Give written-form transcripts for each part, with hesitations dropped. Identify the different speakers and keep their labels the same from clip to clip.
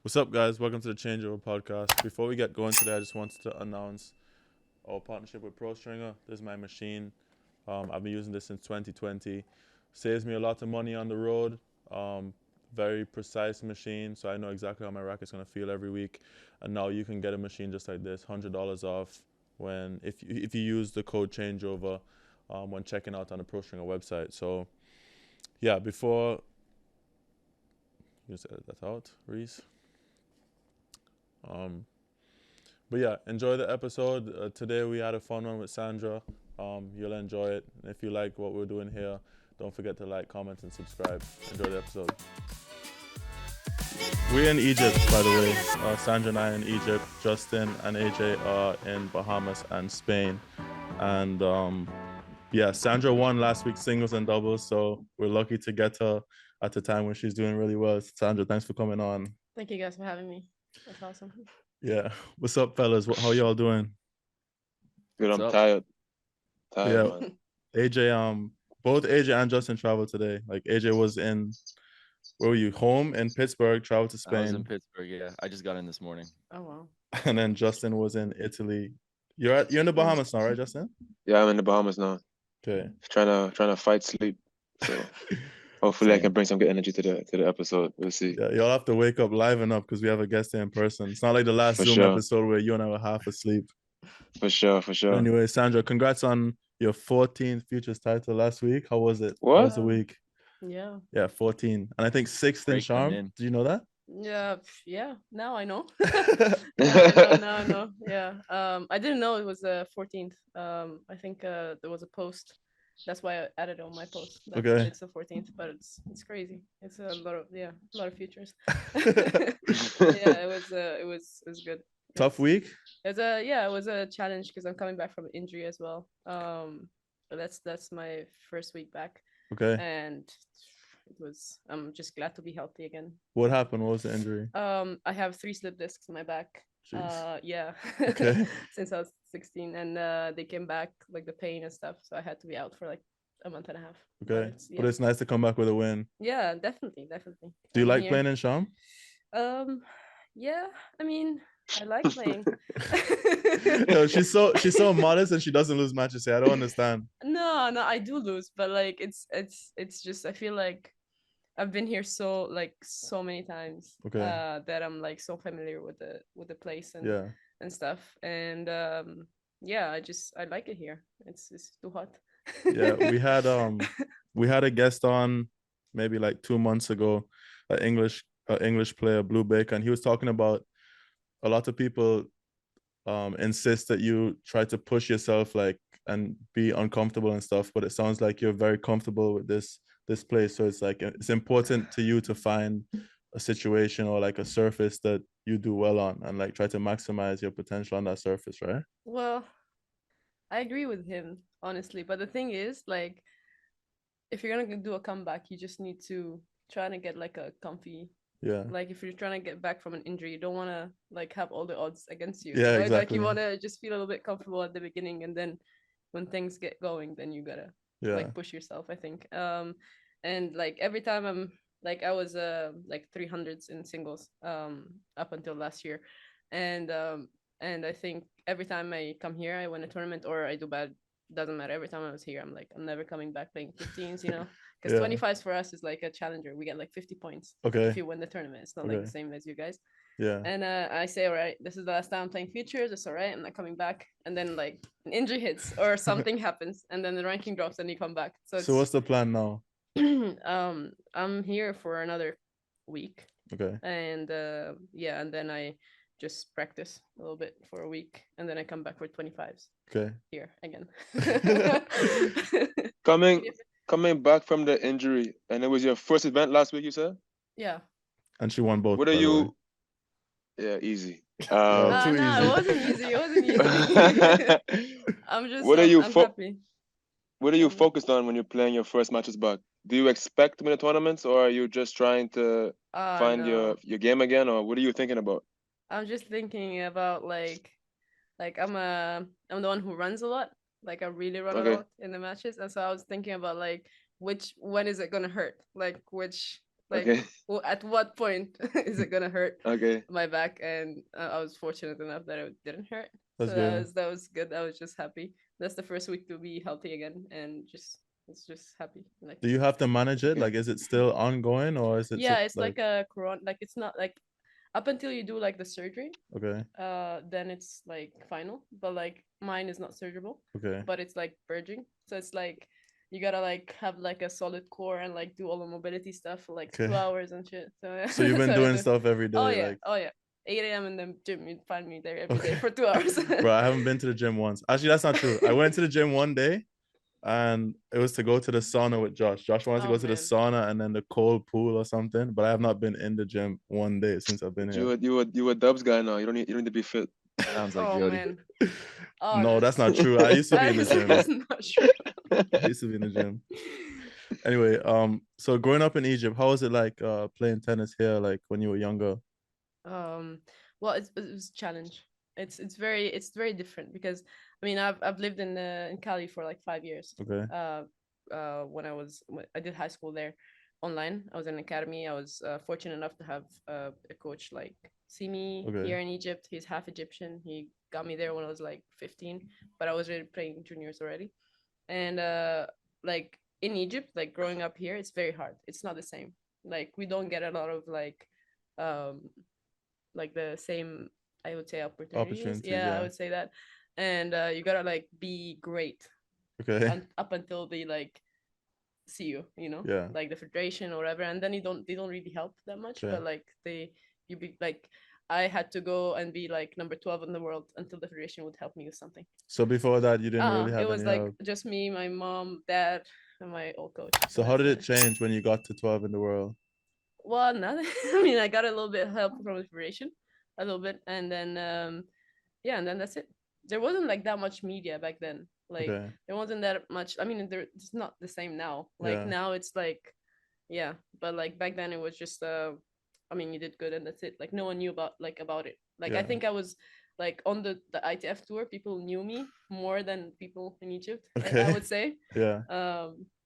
Speaker 1: What's up, guys? Welcome to the Changeover podcast. Before we get going today, I just wanted to announce our partnership with ProStringer. This is my machine. I've been using this since 2020. Saves me a lot of money on the road. Very precise machine, so I know exactly how my racket's gonna feel every week. And now you can get a machine just like this, $100 off if you use the code Changeover when checking out on the ProStringer website. So yeah, before you just edit that out, Reece. But yeah, enjoy the episode. Today we had a fun one with Sandra. You'll enjoy it. And if you like what we're doing here, don't forget to like, comment, and subscribe. Enjoy the episode. We're in Egypt, by the way. Sandra and I are in Egypt. Justin and AJ are in Bahamas and Spain. And yeah, Sandra won last week singles and doubles, so we're lucky to get her at the time when she's doing really well. Sandra, thanks for coming on.
Speaker 2: Thank you guys for having me. That's awesome.
Speaker 1: Yeah. What's up, fellas? How y'all doing?
Speaker 3: Good,
Speaker 4: What's
Speaker 3: I'm
Speaker 4: up?
Speaker 3: tired. Tired,
Speaker 1: Yeah.
Speaker 3: man.
Speaker 1: AJ, both AJ and Justin traveled today. Like AJ was in, where were you? Home in Pittsburgh, traveled to
Speaker 4: I was in
Speaker 1: Spain,
Speaker 4: Pittsburgh. Yeah, I just got in this morning.
Speaker 2: Oh wow.
Speaker 1: and then Justin was in Italy. You're in the Bahamas now, right, Justin?
Speaker 3: Yeah, I'm in the Bahamas now.
Speaker 1: Okay.
Speaker 3: Trying to fight sleep. So hopefully I
Speaker 4: Same.
Speaker 3: can bring some good energy to the episode. We'll see.
Speaker 1: Yeah, y'all have to wake up live and up because we have a guest here in person. It's not like the last
Speaker 3: For
Speaker 1: Zoom
Speaker 3: sure.
Speaker 1: episode where you and I were half asleep.
Speaker 3: For sure.
Speaker 1: But anyway, Sandra, congrats on your 14th Futures title last week. How was it? How
Speaker 3: What?
Speaker 1: was the week?
Speaker 2: Yeah.
Speaker 1: Yeah, 14. And I think 6th in
Speaker 4: Break them
Speaker 1: Charm.
Speaker 4: in.
Speaker 1: Did you know that?
Speaker 2: Yeah. Yeah. Now I know. Now I know. Yeah. I didn't know it was the 14th. I think there was a post. That's why I added it on my post.
Speaker 1: Okay.
Speaker 2: It's the 14th, but it's crazy. It's a lot of futures. Yeah. It was good.
Speaker 1: Tough week?
Speaker 2: It was a challenge because I'm coming back from injury as well. But that's my first week back.
Speaker 1: Okay.
Speaker 2: And I'm just glad to be healthy again.
Speaker 1: What happened? What was the injury?
Speaker 2: I have 3 slip discs in my back.
Speaker 1: Jeez.
Speaker 2: Yeah.
Speaker 1: Okay.
Speaker 2: Since I was 16, and they came back, like the pain and stuff, so I had to be out for like a month and a half.
Speaker 1: Okay. But it's nice to come back with a win.
Speaker 2: Yeah, definitely.
Speaker 1: Do you
Speaker 2: I'm
Speaker 1: like
Speaker 2: here.
Speaker 1: playing in Sham?
Speaker 2: Yeah, I mean, I like playing.
Speaker 1: No, she's so modest and she doesn't lose matches. I don't understand.
Speaker 2: No, I do lose, but like it's just I feel like I've been here so many times.
Speaker 1: Okay.
Speaker 2: That I'm like so familiar with the place and
Speaker 1: Yeah.
Speaker 2: and stuff. And yeah, I like it here. It's too hot.
Speaker 1: Yeah, we had a guest on maybe like 2 months ago, an English player, Blue Baker, and he was talking about a lot of people insist that you try to push yourself like and be uncomfortable and stuff, but it sounds like you're very comfortable with this place. So it's like it's important to you to find a situation or like a surface that you do well on and like try to maximize your potential on that surface, right?
Speaker 2: Well, I agree with him, honestly. But the thing is, like, if you're gonna do a comeback, you just need to try to get like a comfy.
Speaker 1: Yeah.
Speaker 2: Like if you're trying to get back from an injury, you don't want to like have all the odds against you.
Speaker 1: Yeah,
Speaker 2: right?
Speaker 1: exactly.
Speaker 2: Like you want to just feel a little bit comfortable at the beginning, and then when things get going, then you gotta like push yourself, I think. And like every time I was like 300s in singles up until last year, and I think every time I come here, I win a tournament or I do bad. Doesn't matter. Every time I was here, I'm like, I'm never coming back playing 15s, because 25s for us is like a challenger. We get like 50 points if you win the tournament. It's not like the same as you guys.
Speaker 1: Yeah.
Speaker 2: And I say, all right, this is the last time I'm playing futures. It's all right. I'm not coming back. And then like an injury hits or something happens, and then the ranking drops, and you come back. So
Speaker 1: what's the plan now?
Speaker 2: I'm here for another week.
Speaker 1: Okay.
Speaker 2: And yeah, and then I just practice a little bit for a week, and then I come back for 25s.
Speaker 1: Okay.
Speaker 2: Here again.
Speaker 3: Coming back from the injury, and it was your first event last week, you said?
Speaker 2: Yeah.
Speaker 1: And she won both.
Speaker 3: What are you? Yeah, easy.
Speaker 1: Too
Speaker 2: no,
Speaker 1: easy.
Speaker 2: it wasn't easy. It wasn't easy. I'm just. I'm happy.
Speaker 3: What are you focused on when you're playing your first matches back? Do you expect to win the tournaments, or are you just trying to find your game again, or what are you thinking about?
Speaker 2: I'm just thinking about like I'm the one who runs a lot. Like I really run a lot in the matches, and so I was thinking about like when is it gonna hurt? Like like
Speaker 3: Okay.
Speaker 2: at what point is it gonna hurt
Speaker 3: Okay.
Speaker 2: my back? And I was fortunate enough that it didn't hurt.
Speaker 1: That's
Speaker 2: So
Speaker 1: good.
Speaker 2: that was good. I was just happy. That's the first week to be healthy again, and it's just happy. Like,
Speaker 1: Do you have to manage it?
Speaker 3: Okay.
Speaker 1: Like, is it still ongoing or is it
Speaker 2: yeah, it's
Speaker 1: like
Speaker 2: like a corona. Like, it's not like up until you do like the surgery,
Speaker 1: okay,
Speaker 2: then it's like final. But like mine is not surgical,
Speaker 1: okay,
Speaker 2: but it's like purging. So it's like you gotta like have like a solid core and like do all the mobility stuff for like
Speaker 1: okay.
Speaker 2: 2 hours and shit. So yeah,
Speaker 1: So you've been
Speaker 2: that's what I
Speaker 1: doing
Speaker 2: do.
Speaker 1: stuff every day,
Speaker 2: Oh yeah,
Speaker 1: like
Speaker 2: oh yeah. 8 a.m. in the gym, you'd find me there every day
Speaker 1: okay.
Speaker 2: for 2 hours.
Speaker 1: Bro, I haven't been to the gym once. Actually, that's not true. I went to the gym one day and it was to go to the sauna with Josh. Josh wanted to
Speaker 2: Oh
Speaker 1: go to the
Speaker 2: man.
Speaker 1: sauna and then the cold pool or something, but I have not been in the gym one day since I've been
Speaker 3: But
Speaker 1: here.
Speaker 3: you a Dubs guy now. You don't need to be fit.
Speaker 4: Sounds like
Speaker 2: Oh
Speaker 4: Jody.
Speaker 2: man. Oh,
Speaker 1: No, that's not true. I used to be in the
Speaker 2: that's
Speaker 1: gym.
Speaker 2: not true.
Speaker 1: I used to be in the gym. Anyway, so growing up in Egypt, how was it like playing tennis here, like when you were younger?
Speaker 2: Well, it was a challenge. It's very different because I mean I've lived in Cali for like 5 years.
Speaker 1: Okay.
Speaker 2: When I did high school there online. I was in an academy. I was fortunate enough to have a coach like see me
Speaker 1: Okay.
Speaker 2: here in Egypt. He's half Egyptian. He got me there when I was like 15, but I was already playing juniors already. And like in Egypt, like growing up here, it's very hard. It's not the same. Like we don't get a lot of um like the same, I would say, opportunities. Yeah, I
Speaker 1: yeah.
Speaker 2: would say that. And you gotta like be great
Speaker 1: Okay.
Speaker 2: and up until they like see you,
Speaker 1: Yeah.
Speaker 2: like the federation or whatever, and then they don't really help that much.
Speaker 1: Okay.
Speaker 2: But like you be like, I had to go and be like number 12 in the world until the federation would help me with something.
Speaker 1: So before that, you didn't really
Speaker 2: It
Speaker 1: have
Speaker 2: was
Speaker 1: any
Speaker 2: like
Speaker 1: help.
Speaker 2: just me, my mom, dad, and my old coach.
Speaker 1: So how did it
Speaker 2: That's
Speaker 1: change when you got to 12 in the world?
Speaker 2: Well, nothing. I mean, I got a little bit of help from the federation, a little bit, and then yeah, and then that's it. There wasn't like that much media back then. Like
Speaker 1: Okay.
Speaker 2: there wasn't that much. I mean, it's not the same now. Like
Speaker 1: Yeah.
Speaker 2: now it's like, yeah, but like back then it was just I mean, you did good and that's it. Like no one knew about it. Like I
Speaker 1: Yeah.
Speaker 2: think I was like on the ITF tour, people knew me more than people in Egypt. I
Speaker 1: Okay.
Speaker 2: would say.
Speaker 1: Yeah.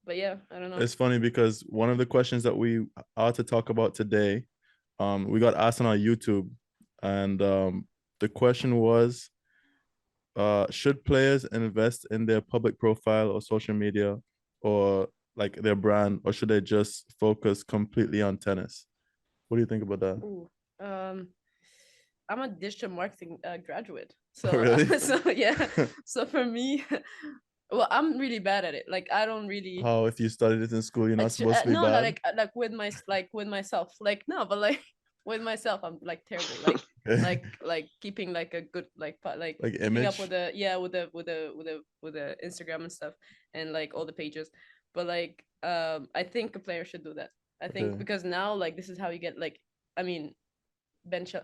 Speaker 2: But yeah, I don't know.
Speaker 1: It's funny because one of the questions that we are to talk about today, we got asked on our YouTube, and the question was, should players invest in their public profile or social media or like their brand, or should they just focus completely on tennis? What do you think about that?
Speaker 2: Ooh, I'm a digital marketing graduate, so
Speaker 1: Really?
Speaker 2: so yeah. So for me, well, I'm really bad at it. Like I don't really.
Speaker 1: How if you studied it in school, you're not supposed to be
Speaker 2: No, no,
Speaker 1: bad?
Speaker 2: like with myself. Like no, but like with myself, I'm like terrible. Like
Speaker 1: Okay.
Speaker 2: like keeping like a good like keeping
Speaker 1: image?
Speaker 2: up with the with the Instagram and stuff and like all the pages. But like I think a player should do that. I think
Speaker 1: Okay.
Speaker 2: because now like this is how you get like, I mean,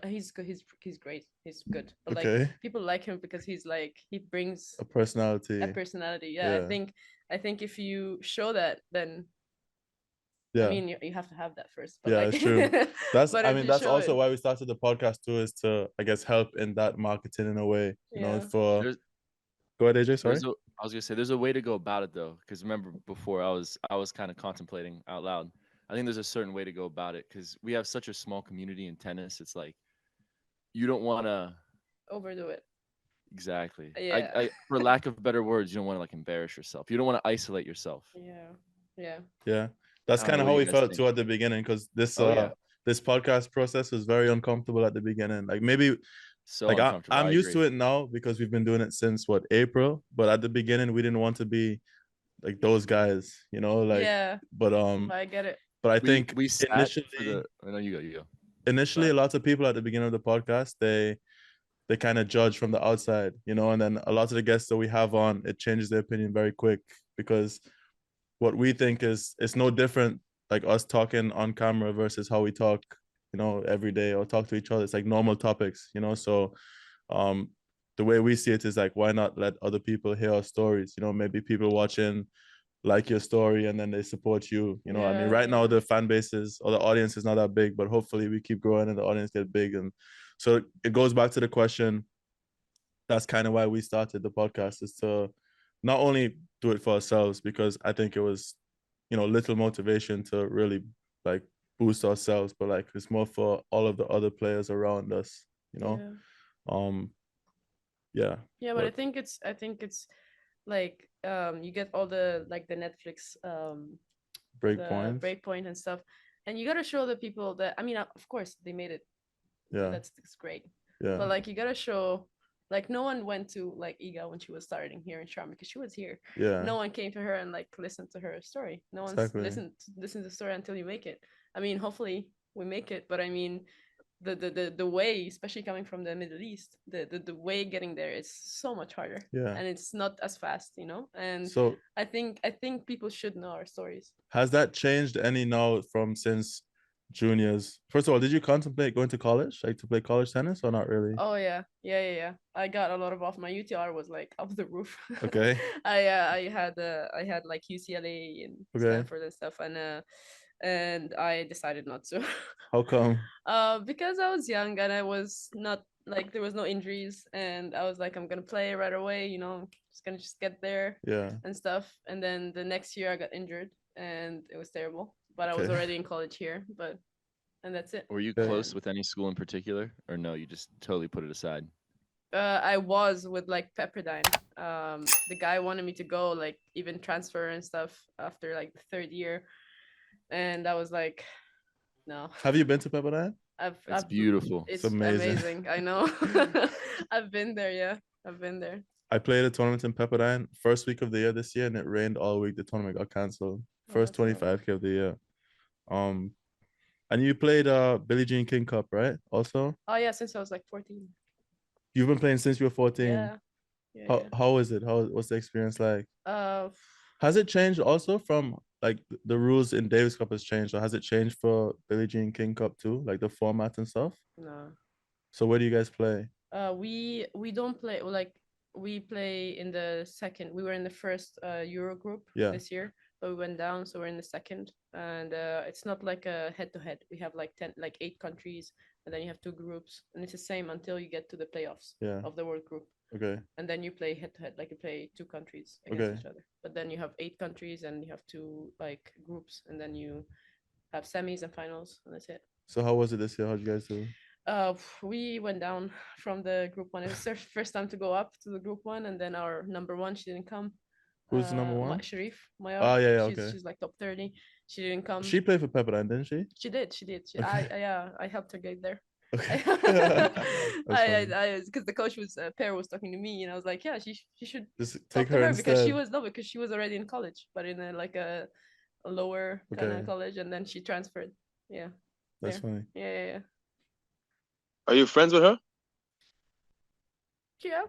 Speaker 2: he's good. He's great. He's good. But like
Speaker 1: Okay.
Speaker 2: people like him because he's like he brings
Speaker 1: A personality.
Speaker 2: a personality. Yeah,
Speaker 1: Yeah.
Speaker 2: I think if you show that, then
Speaker 1: Yeah.
Speaker 2: I mean you have to have that first. But
Speaker 1: Yeah,
Speaker 2: like,
Speaker 1: it's true. That's
Speaker 2: but
Speaker 1: I
Speaker 2: if
Speaker 1: mean
Speaker 2: you
Speaker 1: that's
Speaker 2: show
Speaker 1: also
Speaker 2: it,
Speaker 1: why we started the podcast too, is to I guess help in that marketing in a way,
Speaker 2: yeah.
Speaker 1: for
Speaker 4: There's
Speaker 1: go ahead, AJ, sorry.
Speaker 4: there's a I was gonna say there's a way to go about it though, because remember before I was kind of contemplating out loud. I think there's a certain way to go about it because we have such a small community in tennis. It's like you don't want to
Speaker 2: Overdo it.
Speaker 4: exactly.
Speaker 2: Yeah.
Speaker 4: I for lack of better words, you don't want to like embarrass yourself. You don't want to isolate yourself.
Speaker 2: Yeah. Yeah.
Speaker 1: Yeah. That's
Speaker 4: I don't
Speaker 1: kind
Speaker 4: know
Speaker 1: of
Speaker 4: what
Speaker 1: how
Speaker 4: you
Speaker 1: we
Speaker 4: guys
Speaker 1: felt
Speaker 4: think.
Speaker 1: too at the beginning, because
Speaker 4: Oh yeah,
Speaker 1: this podcast process was very uncomfortable at the beginning. Like maybe
Speaker 4: so
Speaker 1: like
Speaker 4: uncomfortable.
Speaker 1: I'm
Speaker 4: I
Speaker 1: used
Speaker 4: agree.
Speaker 1: to it now because we've been doing it since what, April, but at the beginning we didn't want to be like those guys, like
Speaker 2: Yeah.
Speaker 1: but
Speaker 2: I get it.
Speaker 1: I think
Speaker 4: We sat for
Speaker 1: initially
Speaker 4: the. Oh, no, you go. You go.
Speaker 1: initially
Speaker 4: Sorry.
Speaker 1: lots of people at the beginning of the podcast, they kind of judge from the outside, and then a lot of the guests that we have on, it changes their opinion very quick, because what we think is it's no different like us talking on camera versus how we talk, every day or talk to each other. It's like normal topics, so um the way we see it is like, why not let other people hear our stories? Maybe people watching like your story and then they support you. I mean, right now the fan bases or the audience is not that big, but hopefully we keep growing and the audience get big. And so it goes back to the question, that's kind of why we started the podcast, is to not only do it for ourselves, because I think it was little motivation to really like boost ourselves, but like it's more for all of the other players around us, you know. Yeah.
Speaker 2: But I think it's like you get all the like the Netflix breakpoint and stuff, and you gotta show the people that, I mean, of course they made it.
Speaker 1: Yeah,
Speaker 2: that's great.
Speaker 1: Yeah,
Speaker 2: but like you gotta show, like no one went to like Iga when she was starting here in Charm because she was here.
Speaker 1: Yeah,
Speaker 2: no one came to her and like listened to her story. No one's listened to the story until you make it. I mean, hopefully we make it, but I mean, the way, especially coming from the Middle East, the way getting there is so much harder.
Speaker 1: Yeah,
Speaker 2: and it's not as fast, you know. And
Speaker 1: so
Speaker 2: I think people should know our stories.
Speaker 1: Has that changed any now from since juniors? First of all, did you contemplate going to college, like to play college tennis, or not really?
Speaker 2: Oh yeah. I got a lot of off. My UTR was like up the roof.
Speaker 1: Okay.
Speaker 2: I had like UCLA and Stanford and stuff, and I decided not to.
Speaker 1: How come?
Speaker 2: Because I was young and I was not like, there was no injuries, and I was like, I'm gonna play right away, you know, I'm just gonna get there.
Speaker 1: Yeah.
Speaker 2: And stuff. And then the next year I got injured and it was terrible. But I was already in college here, and that's it.
Speaker 4: Were you close with any school in particular, or no, you just totally put it aside?
Speaker 2: I was with like Pepperdine. The guy wanted me to go, like even transfer and stuff after like the third year, and I was like, no.
Speaker 1: Have you been to Pepperdine?
Speaker 4: It's beautiful.
Speaker 2: It's amazing. I know. I've been there. Yeah, I've been there.
Speaker 1: I played a tournament in Pepperdine first week of the year this year, and it rained all week. The tournament got cancelled. First 25K of the year. And you played Billie Jean King Cup, right? Also.
Speaker 2: Oh yeah, since I was like 14.
Speaker 1: You've been playing since you were 14.
Speaker 2: Yeah.
Speaker 1: How is it? What's the experience like? Has it changed also from like the rules in Davis Cup has changed, or has it changed for Billie Jean King Cup too, like the format and stuff?
Speaker 2: No.
Speaker 1: So where do you guys play?
Speaker 2: We don't play, like we play in the second. We were in the first Euro group this year, but we went down, so we're in the second. And it's not like a head-to-head. We have like 8 countries, and then you have 2 groups, and it's the same until you get to the playoffs of the World Group.
Speaker 1: Okay.
Speaker 2: And then you play head-to-head, like you play 2 countries against each other. But then you have 8 countries, and you have 2 like groups, and then you have semis and finals, and that's it.
Speaker 1: So how was it this year? How'd you guys do?
Speaker 2: We went down from the group 1. It was their first time to go up to the group 1, and then our number 1, she didn't come.
Speaker 1: Who's the number 1?
Speaker 2: Sharif.
Speaker 1: Oh yeah, okay.
Speaker 2: She's like top 30. She didn't come.
Speaker 1: She played for Pepperdine, didn't she?
Speaker 2: She did. I helped her get there.
Speaker 1: Okay.
Speaker 2: Because the coach was talking to me, and I was like, yeah, she should
Speaker 1: just take her instead.
Speaker 2: because she was already in college, but in a lower kind of college, and then she transferred. Yeah.
Speaker 1: That's funny.
Speaker 2: Yeah.
Speaker 3: Are you friends with her?
Speaker 2: Yeah.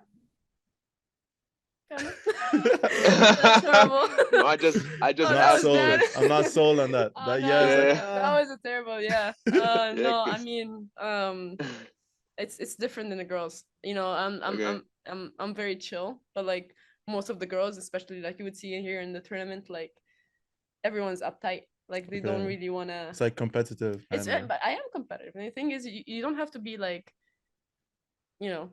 Speaker 2: That's horrible.
Speaker 3: No, I just
Speaker 1: I'm not sold on that.
Speaker 2: That was a terrible. No, I mean, it's different than the girls. You know, I'm very chill, but like most of the girls, especially like you would see here in the tournament, like everyone's uptight. Like they don't really want to.
Speaker 1: It's like competitive.
Speaker 2: But I am competitive, and the thing is, you don't have to be like, you know,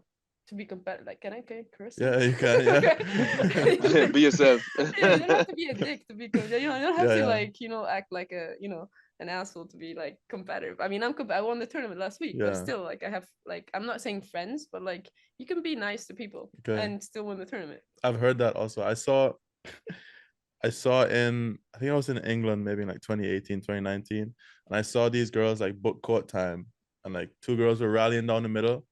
Speaker 2: to be competitive. Like, can I curse?
Speaker 1: Yeah, you can. Yeah.
Speaker 3: Be yourself.
Speaker 2: You don't have to be a dick to be competitive. You don't have to like, act like an asshole to be like competitive. I mean, I won the tournament last week, but still, like, I have like, I'm not saying friends, but like, you can be nice to people and still win the tournament.
Speaker 1: I've heard that also. I saw I think I was in England maybe in like 2018, 2019, and I saw these girls like book court time, and like 2 girls were rallying down the middle,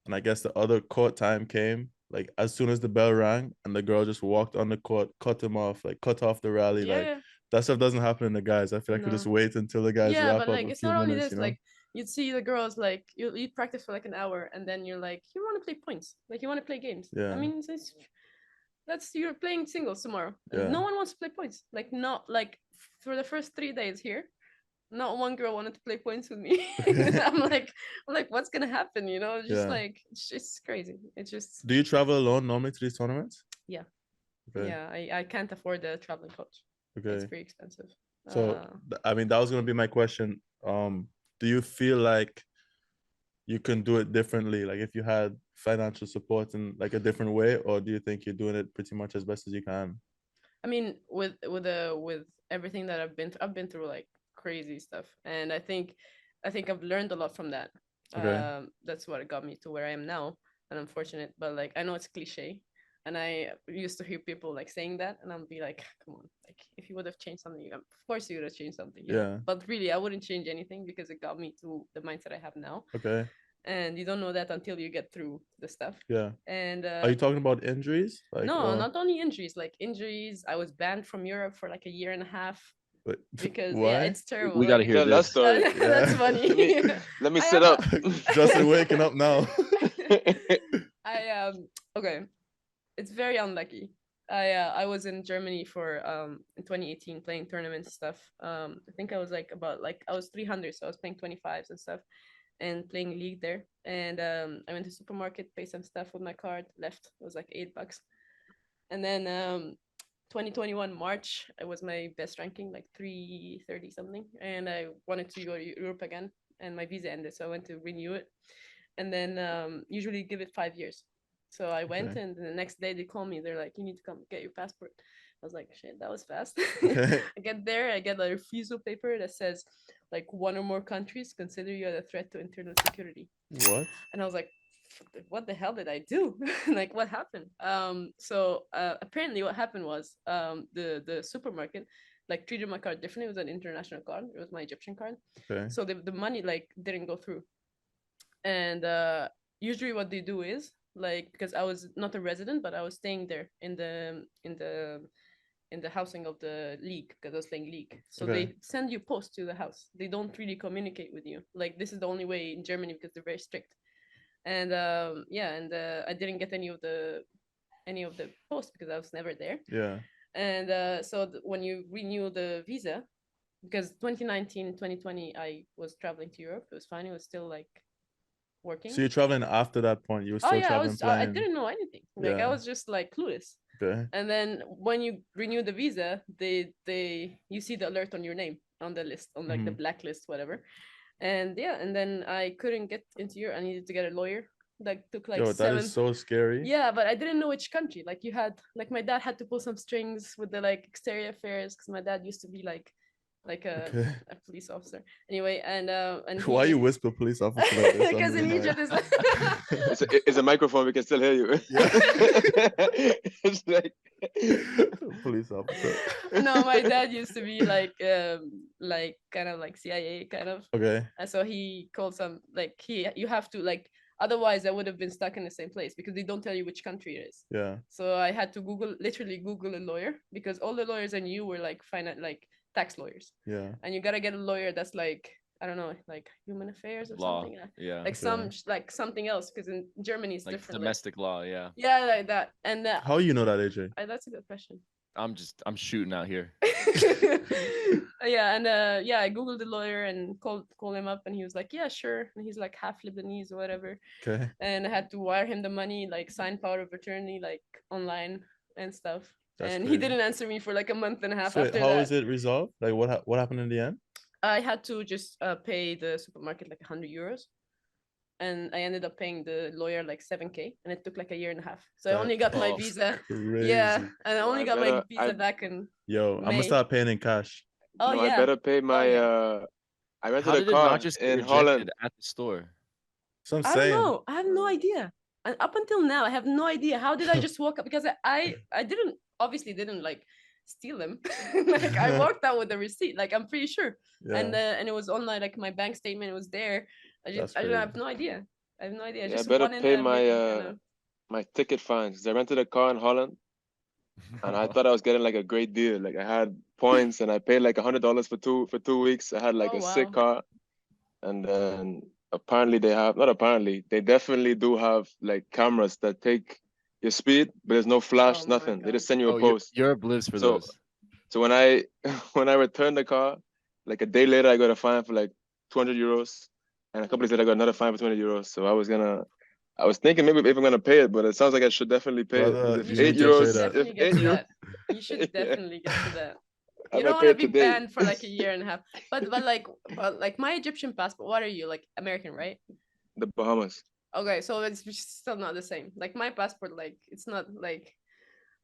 Speaker 1: and I guess the other court time came like as soon as the bell rang, and the girl just walked on the court, cut off the rally. That stuff doesn't happen in the guys. I feel like we just wait until the guys wrap up.
Speaker 2: Yeah, but like it's not only this. Like you'd see the girls like you practice for like an hour, and then you're like, you want to play points, like you want to play games.
Speaker 1: Yeah.
Speaker 2: I mean, you're playing singles tomorrow. Yeah. No one wants to play points. Like not like for the first 3 days here, not one girl wanted to play points with me. I'm like, what's gonna happen? You know, just like it's just crazy. It's just.
Speaker 1: Do you travel alone normally to these tournaments?
Speaker 2: Yeah. Okay. Yeah, I can't afford a traveling coach.
Speaker 1: Okay.
Speaker 2: It's very expensive.
Speaker 1: So I mean, that was gonna be my question. Do you feel like you can do it differently, like if you had financial support in like a different way, or do you think you're doing it pretty much as best as you can?
Speaker 2: I mean, with everything that I've been through like crazy stuff. And I think I've learned a lot from that.
Speaker 1: Okay.
Speaker 2: That's what got me to where I am now. And I'm fortunate, but like I know it's cliche. And I used to hear people like saying that, and I'll be like, come on, like if you would have changed something, of course you would have changed something. You know? But really, I wouldn't change anything because it got me to the mindset I have now.
Speaker 1: Okay.
Speaker 2: And you don't know that until you get through the stuff.
Speaker 1: Yeah.
Speaker 2: And
Speaker 1: are you talking about injuries? Like,
Speaker 2: no, not only injuries. Like injuries, I was banned from Europe for like a year and a half. Because
Speaker 1: why?
Speaker 2: Yeah, it's terrible.
Speaker 4: We got to hear
Speaker 3: Tell that
Speaker 4: this.
Speaker 3: story.
Speaker 2: That's funny.
Speaker 3: Let me sit up.
Speaker 1: Justin waking up now.
Speaker 2: Okay. It's very unlucky. I was in Germany for in 2018 playing tournament stuff. I think I was like I was 300, so I was playing 25s and stuff, and playing league there. And I went to supermarket, paid some stuff with my card, left. It was like $8, and then 2021 March, it was my best ranking, like 330 something, and I wanted to go to Europe again, and my visa ended, so I went to renew it, and then usually give it 5 years. So I went, and the next day they call me. They're like, "You need to come get your passport." I was like, "Shit, that was fast." I get there, I get a refusal paper that says like 1 or more countries consider you a threat to internal security.
Speaker 1: What?
Speaker 2: And I was like, what the hell did I do? Like, what happened? So apparently what happened was the supermarket like treated my card differently. It was an international card. It was my Egyptian card.
Speaker 1: Okay.
Speaker 2: So the money like didn't go through. And usually what they do is like, because I was not a resident, but I was staying there in the housing of the league because I was playing league. So they send you post to the house. They don't really communicate with you. Like this is the only way in Germany because they're very strict. And I didn't get any of the posts because I was never there.
Speaker 1: Yeah.
Speaker 2: And so when you renew the visa, because 2019, 2020, I was traveling to Europe. It was fine. It was still like working.
Speaker 1: So you're traveling after that point. You were still traveling.
Speaker 2: I didn't know anything. Like I was just like clueless.
Speaker 1: Okay.
Speaker 2: And then when you renew the visa, you see the alert on your name on the list, on like the blacklist, whatever. And then I couldn't get into Europe. I needed to get a lawyer. Like took like
Speaker 1: that is so scary.
Speaker 2: Yeah, but I didn't know which country. Like you had like my dad had to pull some strings with the like exterior affairs because my dad used to be like a police officer. Anyway, and
Speaker 1: why you whisper police officer like this?
Speaker 2: Because in Egypt
Speaker 3: it's a microphone. We can still hear you.
Speaker 1: Yeah.
Speaker 3: It's like
Speaker 1: police officer.
Speaker 2: No, my dad used to be like kind of like CIA kind of.
Speaker 1: Okay.
Speaker 2: And so he called some like you have to like, otherwise I would have been stuck in the same place because they don't tell you which country it is.
Speaker 1: Yeah.
Speaker 2: So I had to literally Google a lawyer because all the lawyers I knew were like tax lawyers.
Speaker 1: Yeah.
Speaker 2: And you gotta get a lawyer that's like, I don't know, like human affairs or
Speaker 4: law.
Speaker 2: Something.
Speaker 4: Yeah.
Speaker 2: Like something else because in Germany it's
Speaker 4: like
Speaker 2: different.
Speaker 4: Domestic law. Yeah.
Speaker 2: Yeah, like that. And
Speaker 1: how you know that, AJ?
Speaker 2: That's a good question.
Speaker 4: I'm shooting out here.
Speaker 2: Yeah, and I googled the lawyer and called him up, and he was like, yeah, sure. And he's like half Lebanese or whatever.
Speaker 1: Okay.
Speaker 2: And I had to wire him the money, like sign power of attorney, like online and stuff. That's crazy. He didn't answer me for like a month and a half. So after
Speaker 1: how is it resolved? Like what happened in the end?
Speaker 2: I had to just pay the supermarket like 100 euros. And I ended up paying the lawyer like 7K, and it took like a year and a half. So I only got my visa.
Speaker 1: Crazy.
Speaker 2: Yeah, and I only got my visa back in.
Speaker 1: I'm gonna start paying in cash.
Speaker 2: Oh
Speaker 3: no,
Speaker 2: yeah.
Speaker 3: I better pay my. I rented a car in Holland
Speaker 4: at the store.
Speaker 1: So
Speaker 2: I don't know. I have no idea. And up until now, I have no idea. How did I just walk up? Because I obviously didn't like steal them. Like I walked out with the receipt. Like I'm pretty sure. Yeah. And it was online. Like my bank statement was there. I have no idea. I have no idea.
Speaker 3: I better pay my ticket fines. I rented a car in Holland, and I thought I was getting like a great deal. Like I had points, and I paid like $100 for 2 weeks. I had like sick car, and then apparently they definitely do have like cameras that take your speed, but there's no flash, nothing. They just send you a post.
Speaker 4: You're oblivious for those.
Speaker 3: So when I returned the car, like a day later, I got a fine for like 200 euros. And a couple days later, I got another fine for 20 euros. So I was thinking maybe if I'm gonna pay it, but it sounds like I should definitely pay it.
Speaker 2: If 8 euros, you should definitely get to that. You don't want to be banned for like a year and a half. But like my Egyptian passport, what are you, like American, right?
Speaker 3: The Bahamas.
Speaker 2: Okay, so it's still not the same. Like my passport, like it's not like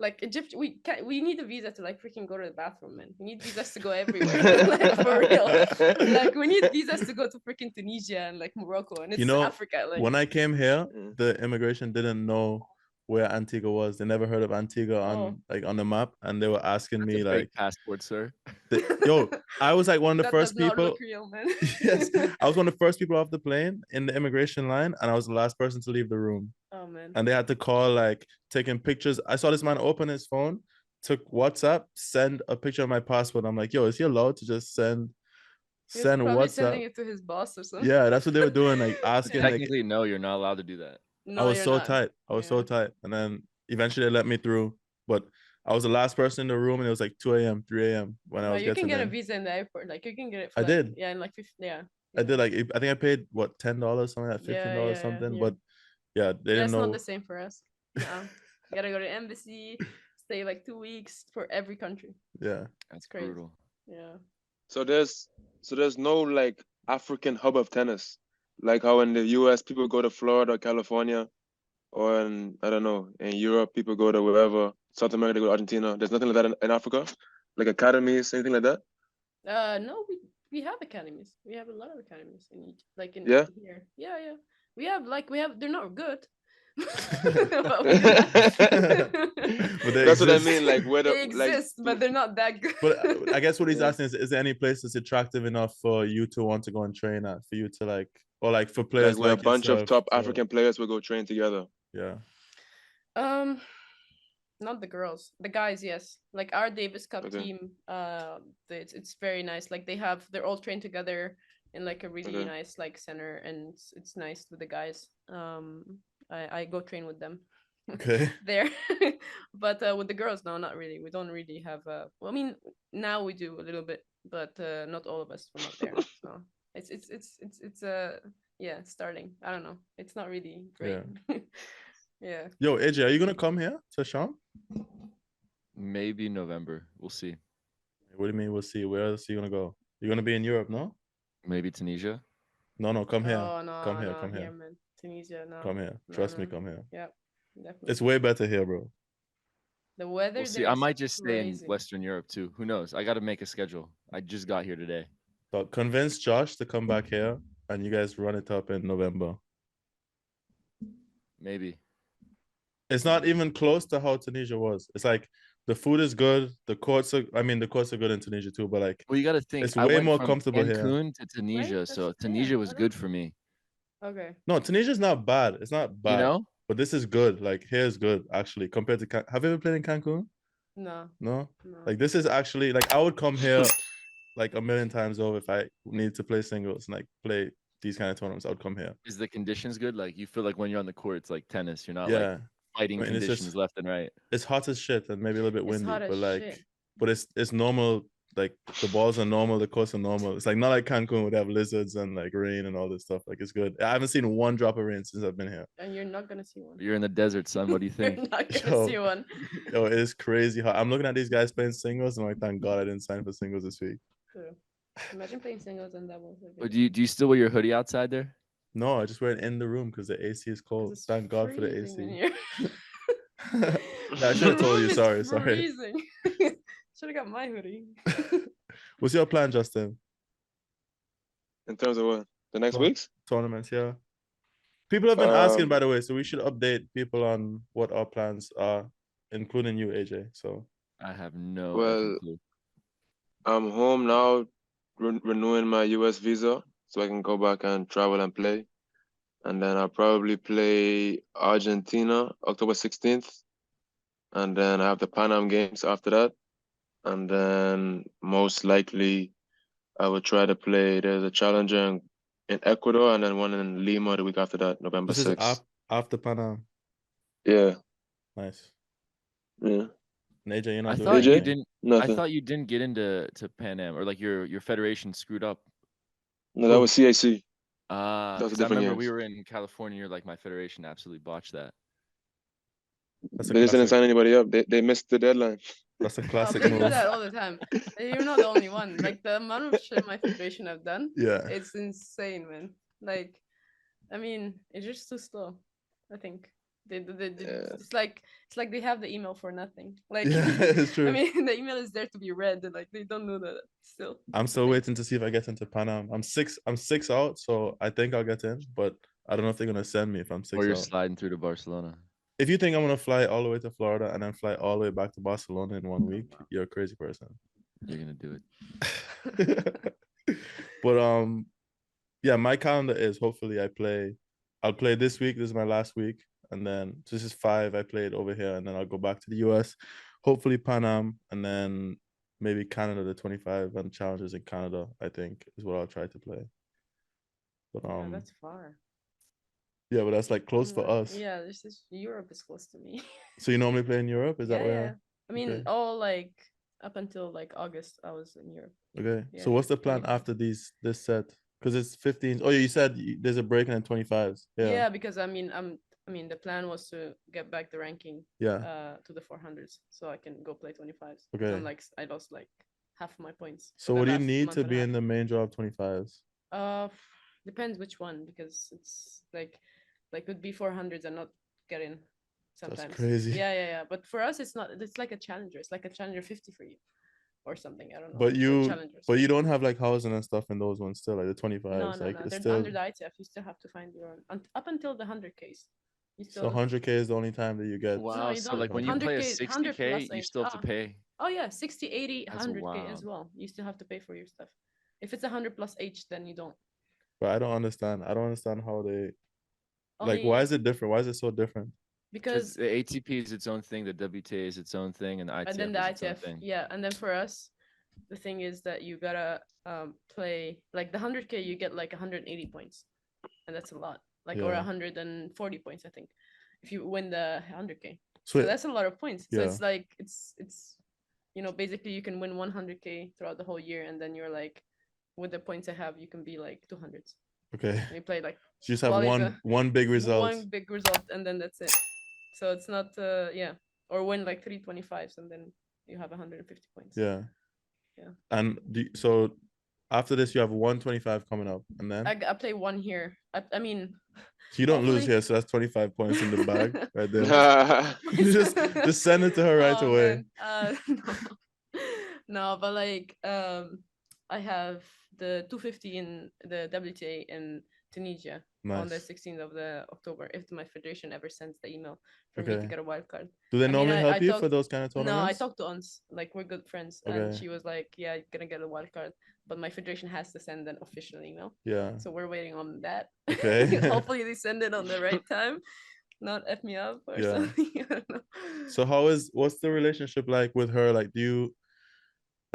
Speaker 2: like Egypt, we need a visa to like freaking go to the bathroom, man. We need visas to go everywhere, like for real. Like we need visas to go to freaking Tunisia and like Morocco, and it's Africa. Like
Speaker 1: when I came here, the immigration didn't know where Antigua was. They never heard of Antigua on the map, and they were asking me like,
Speaker 4: passport, sir.
Speaker 1: I was like one of the first people.
Speaker 2: That does not look real, man.
Speaker 1: Yes, I was one of the first people off the plane in the immigration line, and I was the last person to leave the room.
Speaker 2: Oh man!
Speaker 1: And they had to call, like, taking pictures. I saw this man open his phone, took WhatsApp, send a picture of my passport. I'm like, yo, is he allowed to just send WhatsApp?
Speaker 2: Sending it to his boss or something.
Speaker 1: Yeah, that's what they were doing, like asking.
Speaker 4: Technically, no, you're not allowed to do that.
Speaker 2: No,
Speaker 1: I was so tight. I was so tight, and then eventually they let me through. But I was the last person in the room, and it was like 2 a.m., 3 a.m. when I was getting in.
Speaker 2: You can get a visa in the airport. Like you can get it.
Speaker 1: I did.
Speaker 2: Yeah, in like 50. Yeah.
Speaker 1: I did. Like I think I paid what, $10, something like $15, something. But yeah, they didn't know.
Speaker 2: It's not the same for us. No, you gotta go to the embassy, stay like 2 weeks for every country.
Speaker 1: Yeah,
Speaker 4: that's crazy. Brutal.
Speaker 2: Yeah.
Speaker 3: So there's no like African hub of tennis, like how in the US people go to Florida, California, or in, I don't know, in Europe people go to wherever. South America, they go to Argentina. There's nothing like that in Africa, like academies, anything like that.
Speaker 2: No, we have academies. We have a lot of academies in each, like in
Speaker 3: here.
Speaker 2: Yeah. We have. They're not good.
Speaker 1: but
Speaker 3: that's what I mean. Like where
Speaker 2: they exist, but they're not that good.
Speaker 1: But I guess what he's asking is there any place that's attractive enough for you to want to go and train at, for you to like, or like for players
Speaker 3: like where a bunch of top African players will go train together?
Speaker 1: Yeah.
Speaker 2: Not the girls, the guys, yes. Like our Davis Cup team, it's very nice. Like they're all trained together in like a really nice like center, and it's nice with the guys. I go train with them.
Speaker 1: Okay.
Speaker 2: There, but with the girls, no, not really. We don't really have. Well, I mean, now we do a little bit, but not all of us were not there. So it's starting. I don't know. It's not really great.
Speaker 1: Yeah.
Speaker 2: Yeah.
Speaker 1: Yo, AJ, are you gonna come here to Sham?
Speaker 4: Maybe November. We'll see.
Speaker 1: What do you mean we'll see? Where else are you gonna go? You're gonna be in Europe, no?
Speaker 4: Maybe Tunisia.
Speaker 1: No, come here.
Speaker 2: Oh, no,
Speaker 1: come here,
Speaker 2: man. Tunisia, no.
Speaker 1: Come here. Trust me, come here.
Speaker 2: Yeah, definitely.
Speaker 1: It's way better here, bro.
Speaker 2: The weather.
Speaker 4: We'll see. I might just stay in Western Europe too. Who knows? I got to make a schedule. I just got here today.
Speaker 1: So convince Josh to come back here, and you guys run it up in November.
Speaker 4: Maybe.
Speaker 1: It's not even close to how Tunisia was. It's like the food is good. The courts are good in Tunisia too, but like,
Speaker 4: well, you got to think
Speaker 1: it's way more comfortable
Speaker 4: Cancun
Speaker 1: here.
Speaker 4: To Tunisia, right? So Tunisia was good for me.
Speaker 2: Okay.
Speaker 1: No, Tunisia's not bad. It's not bad.
Speaker 4: You know?
Speaker 1: But this is good. Like here's good actually compared to. Have you ever played in Cancun?
Speaker 2: No.
Speaker 1: Like this is actually like I would come here like a million times over if I need to play singles and like play these kind of tournaments. I would come here.
Speaker 4: Is the conditions good? Like you feel like when you're on the court, it's like tennis. You're not like fighting conditions left and right.
Speaker 1: It's hot as shit and maybe a little bit windy, but like, but it's normal. Like the balls are normal, the courts are normal. It's like not like Cancun where they have lizards and like rain and all this stuff. Like it's good. I haven't seen one drop of rain since I've been here.
Speaker 2: And you're not gonna see one.
Speaker 4: You're in the desert, son. What do you think?
Speaker 2: You're not gonna see one.
Speaker 1: Yo, it is crazy hot. I'm looking at these guys playing singles and I'm like, thank God I didn't sign for singles this week.
Speaker 2: True. Imagine playing singles and doubles.
Speaker 4: But do you still wear your hoodie outside there?
Speaker 1: No, I just wear it in the room because the AC is cold. Thank God for the AC. I should have told you. Sorry.
Speaker 2: Should have got my hoodie.
Speaker 1: What's your plan, Justin?
Speaker 3: In terms of what? The next week's?
Speaker 1: Tournaments, yeah. People have been asking, by the way, so we should update people on what our plans are, including you, AJ. So
Speaker 4: I have no
Speaker 3: clue. I'm home now, renewing my US visa so I can go back and travel and play. And then I'll probably play Argentina October 16th. And then I have the Pan Am Games after that. And then most likely I will try to play. There's a challenger in Ecuador and then one in Lima the week after that, November 6th.
Speaker 1: This is after Pan Am.
Speaker 3: Yeah.
Speaker 1: Nice.
Speaker 3: Yeah.
Speaker 1: AJ, you're not
Speaker 4: doing anything? I thought you didn't get into Pan Am, or like your federation screwed up.
Speaker 3: No, that was CAC.
Speaker 4: That was a different I remember we were in California. You're like, my federation absolutely botched that.
Speaker 3: They just didn't sign anybody up. They missed the deadline.
Speaker 1: That's a classic
Speaker 2: move.
Speaker 1: They
Speaker 2: do that all the time. You're not the only one. Like the amount of shit my federation have done.
Speaker 1: Yeah.
Speaker 2: It's insane, man. Like, I mean, it's just too slow, I think. It's like they have the email for nothing. Like,
Speaker 1: yeah, it's true.
Speaker 2: I mean, the email is there to be read. Like, they don't know that still.
Speaker 1: I'm still waiting to see if I get into Pan Am. I'm six out, so I think I'll get in, but I don't know if they're gonna send me if I'm 6
Speaker 4: Or you're
Speaker 1: out.
Speaker 4: sliding through to Barcelona.
Speaker 1: If you think I'm gonna fly all the way to Florida and then fly all the way back to Barcelona in 1 week, you're a crazy person.
Speaker 4: You're gonna do it.
Speaker 1: But yeah, my calendar is hopefully I'll play this week. This is my last week, and then this is 5 I played over here, and then I'll go back to the US, hopefully Pan Am, and then maybe Canada, the 25 and challenges in Canada, I think is what I'll try to play. But
Speaker 2: yeah, that's far.
Speaker 1: Yeah, but that's like close for us.
Speaker 2: Yeah, this is Europe is close to me.
Speaker 1: So you normally play in Europe? Is that where?
Speaker 2: Yeah. I mean,
Speaker 1: okay.
Speaker 2: all like up until like August, I was in Europe.
Speaker 1: Okay.
Speaker 2: Yeah,
Speaker 1: so what's the plan after this set? Because it's 15. Oh, yeah, you said there's a break and then 25s. Yeah.
Speaker 2: Yeah, because I mean, the plan was to get back the ranking.
Speaker 1: Yeah.
Speaker 2: To the 400s, so I can go play 25s.
Speaker 1: Okay.
Speaker 2: I'm like, I lost like half my points.
Speaker 1: So what do you need to be in the main draw of 25s?
Speaker 2: Depends which one, because it's like would be 400s and not get in sometimes.
Speaker 1: That's crazy.
Speaker 2: Yeah. But for us, it's not. It's like a challenger. It's like a challenger 50 for you, or something. I don't know.
Speaker 1: But you don't have like housing and stuff in those ones still, like the 25s.
Speaker 2: No.
Speaker 1: Like
Speaker 2: It's
Speaker 1: still
Speaker 2: under the ITF. You still have to find your own up until the 100Ks.
Speaker 1: So 100K is the only time that you get.
Speaker 4: Wow. No, so like when you play a 60K, you still have to pay.
Speaker 2: Oh yeah, 60, 80, 100K as well. You still have to pay for your stuff. If it's 100 plus H, then you don't.
Speaker 1: But I don't understand. I don't understand how they like. Why is it different? Why is it so different?
Speaker 4: Because the ATP is its own thing, the WTA is its own thing, and the ITF
Speaker 2: and then the
Speaker 4: is
Speaker 2: ITF,
Speaker 4: its own thing.
Speaker 2: Yeah. And then for us, the thing is that you gotta play like the 100K. You get like 180 points, and that's a lot. Like or 140 points, I think, if you win the 100K. So that's a lot of points. So it's like it's basically you can win 100K throughout the whole year, and then you're like, with the points I have, you can be like 200s.
Speaker 1: Okay.
Speaker 2: And you play like.
Speaker 1: So you just have one big result.
Speaker 2: One big result, and then that's it. So it's not or win like 325s, and then you have 150 points.
Speaker 1: Yeah. And so after this, you have 125 coming up, and then
Speaker 2: I play one here. I mean.
Speaker 1: So you don't lose here, so that's 25 points in the bag right there. You just send it to her right away.
Speaker 2: No, but like I have the 250 in the WTA in Tunisia on the 16th of October. If my federation ever sends the email for me to get a wild card.
Speaker 1: Do they normally help you for those kind of tournaments?
Speaker 2: No, I talked to Ons. Like, we're good friends, and she was like, "Yeah, you're gonna get a wild card, but my federation has to send an official email."
Speaker 1: Yeah.
Speaker 2: So we're waiting on that.
Speaker 1: Okay.
Speaker 2: Hopefully they send it on the right time, not F me up or something. I don't know.
Speaker 1: So what's the relationship like with her? Like,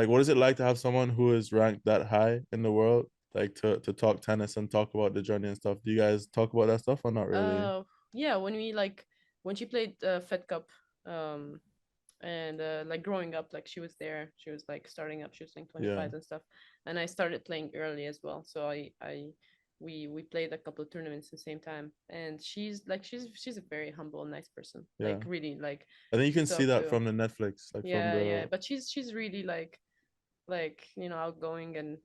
Speaker 1: what is it like to have someone who is ranked that high in the world, like to talk tennis and talk about the journey and stuff? Do you guys talk about that stuff or not really?
Speaker 2: Yeah, when she played Fed Cup, and like growing up, like she was there. She was like starting up. She was playing 25s and stuff, and I started playing early as well. So we played a couple of tournaments at the same time, and she's a very humble, nice person. Like, really, like,
Speaker 1: I think you can see that from the Netflix. Like,
Speaker 2: but she's really like outgoing, and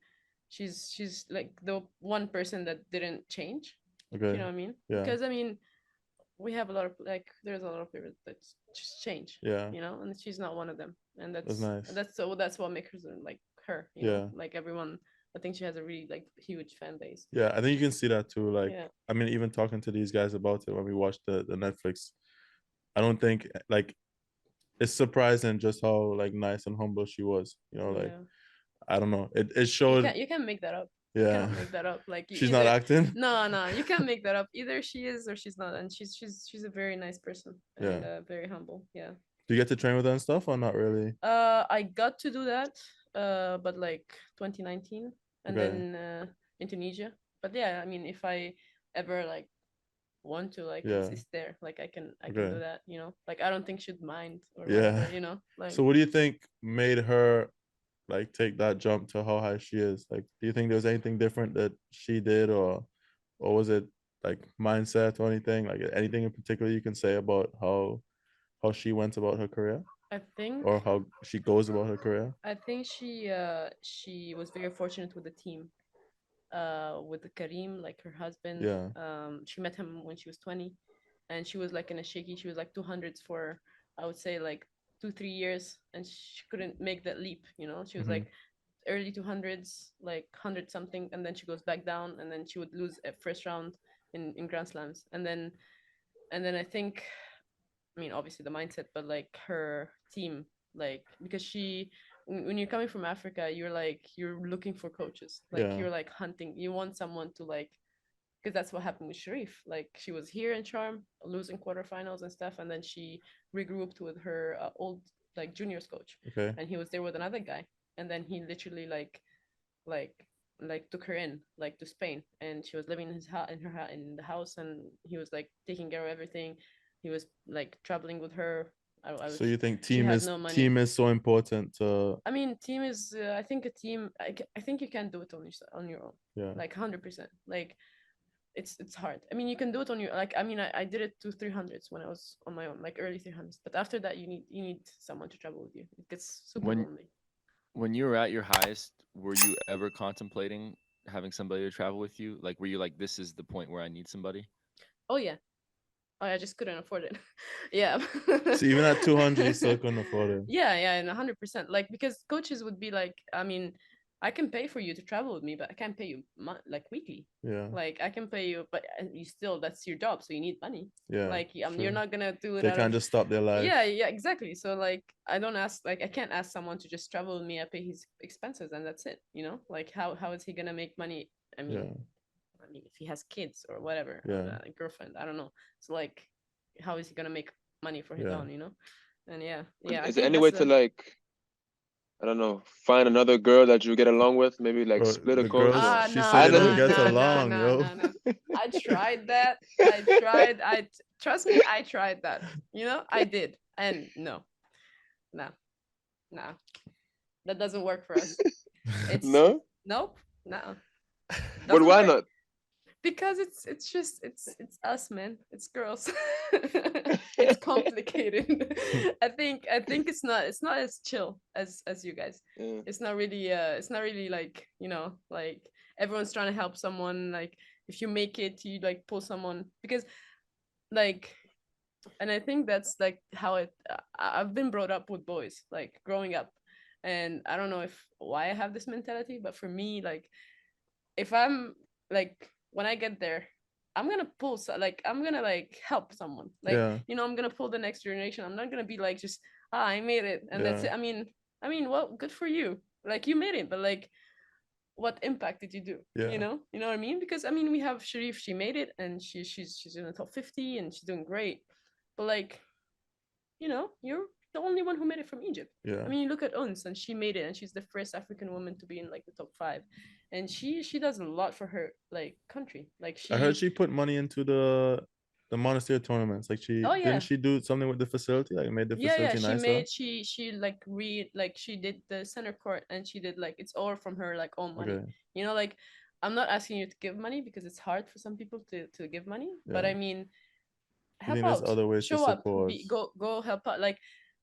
Speaker 2: she's like the one person that didn't change.
Speaker 1: Okay.
Speaker 2: You know what I mean?
Speaker 1: Yeah.
Speaker 2: Because I mean, we have a lot of there's a lot of people that just change.
Speaker 1: Yeah.
Speaker 2: And she's not one of them, and
Speaker 1: that's nice.
Speaker 2: That's what makes her like her. You know? Like, everyone, I think she has a really like huge fan base.
Speaker 1: Yeah, I think you can see that too. Like, I mean, even talking to these guys about it when we watched the Netflix, I don't think like it's surprising just how like nice and humble she was. Like, I don't know. It showed.
Speaker 2: You can't make that up.
Speaker 1: Yeah.
Speaker 2: You can't make that up. Like,
Speaker 1: she's not acting.
Speaker 2: No, you can't make that up. Either she is or she's not, and she's a very nice person and very humble. Yeah.
Speaker 1: Do you get to train with her and stuff or not really?
Speaker 2: I got to do that, but like 2019, and then in Tunisia. But yeah, I mean, if I ever like want to, like, it's there. Like, I can do that. Like, I don't think she'd mind or whatever. Like.
Speaker 1: So what do you think made her like take that jump to how high she is? Like, do you think there was anything different that she did, or was it like mindset or anything? Like, anything in particular you can say about how she went about her career?
Speaker 2: I think,
Speaker 1: or how she goes about her career?
Speaker 2: I think she was very fortunate with the team, with Karim, like her husband.
Speaker 1: Yeah.
Speaker 2: She met him when she was 20, and she was like in a shaky. She was like 200s for, I would say, like 2-3 years, and she couldn't make that leap. She was like early 200s, like 100 something, and then she goes back down, and then she would lose at first round in Grand Slams, and then I think, I mean, obviously the mindset, but like her team, like, because when you're coming from Africa, you're looking for coaches, like you're like hunting, you want someone to like, because that's what happened with Sharif. Like, she was here in Charm, losing quarterfinals and stuff, and then she regrouped with her old like juniors coach, and he was there with another guy, and then he literally like took her in like to Spain, and she was living in his house, in the house, and he was like taking care of everything. He was like traveling with her.
Speaker 1: So you think team is so important?
Speaker 2: I mean, team is. I think a team. I think you can do it on your own.
Speaker 1: Yeah.
Speaker 2: Like 100%. Like, it's hard. I mean, you can do it on your, like, I mean, I did it to 300s when I was on my own, like early 300s. But after that, you need someone to travel with you. It gets super lonely.
Speaker 4: When you were at your highest, were you ever contemplating having somebody to travel with you? Like, were you like, this is the point where I need somebody?
Speaker 2: Oh yeah. I just couldn't afford it. Yeah.
Speaker 1: So even at 200, you still couldn't afford it.
Speaker 2: Yeah, and 100%. Like, because coaches would be like, I mean, I can pay for you to travel with me, but I can't pay you like weekly.
Speaker 1: Yeah.
Speaker 2: Like, I can pay you, but you still, that's your job, so you need money.
Speaker 1: Yeah.
Speaker 2: Like, you're not gonna do it.
Speaker 1: They can't just stop their life.
Speaker 2: Yeah, exactly. So like, I can't ask someone to just travel with me. I pay his expenses, and that's it. Like, how is he gonna make money? I mean, if he has kids or whatever, a girlfriend, I don't know. So like, how is he gonna make money for his own? And yeah.
Speaker 3: Is there any way to like, I don't know, find another girl that you get along with? Maybe like split a coach.
Speaker 1: She said they don't get along, yo.
Speaker 2: I tried that. Trust me, I tried that. I did, and no, that doesn't work for us.
Speaker 3: Nope.
Speaker 2: No.
Speaker 3: But why not?
Speaker 2: Because it's us, man. It's girls. It's complicated. I think it's not as chill as you guys.
Speaker 3: Yeah.
Speaker 2: It's not really like, like everyone's trying to help someone. Like, if you make it, you like pull someone, because like, and I think that's like how I've been brought up with boys, like growing up, and I don't know why I have this mentality, but for me, like, if I'm like, when I get there, I'm gonna pull, I'm gonna like help someone, like, I'm gonna pull the next generation. I'm not gonna be like, just I made it and that's it. I mean, well, good for you, like, you made it, but like, what impact did you do? You know what I mean? Because I mean, we have Sharif, she made it, and she's in the top 50 and she's doing great, but like, you're the only one who made it from Egypt. I mean, you look at Uns, and she made it, and she's the first African woman to be in like the top 5, and she does a lot for her like country. Like,
Speaker 1: I heard she put money into the monastery tournaments. Like, didn't she do something with the facility? Like, made the facility nicer?
Speaker 2: She like she did the center court, and she did like, it's all from her like own money. Like, I'm not asking you to give money, because it's hard for some people to give money, but I mean, help out,
Speaker 1: other ways
Speaker 2: show
Speaker 1: to
Speaker 2: up,
Speaker 1: support.
Speaker 2: go help out. Like,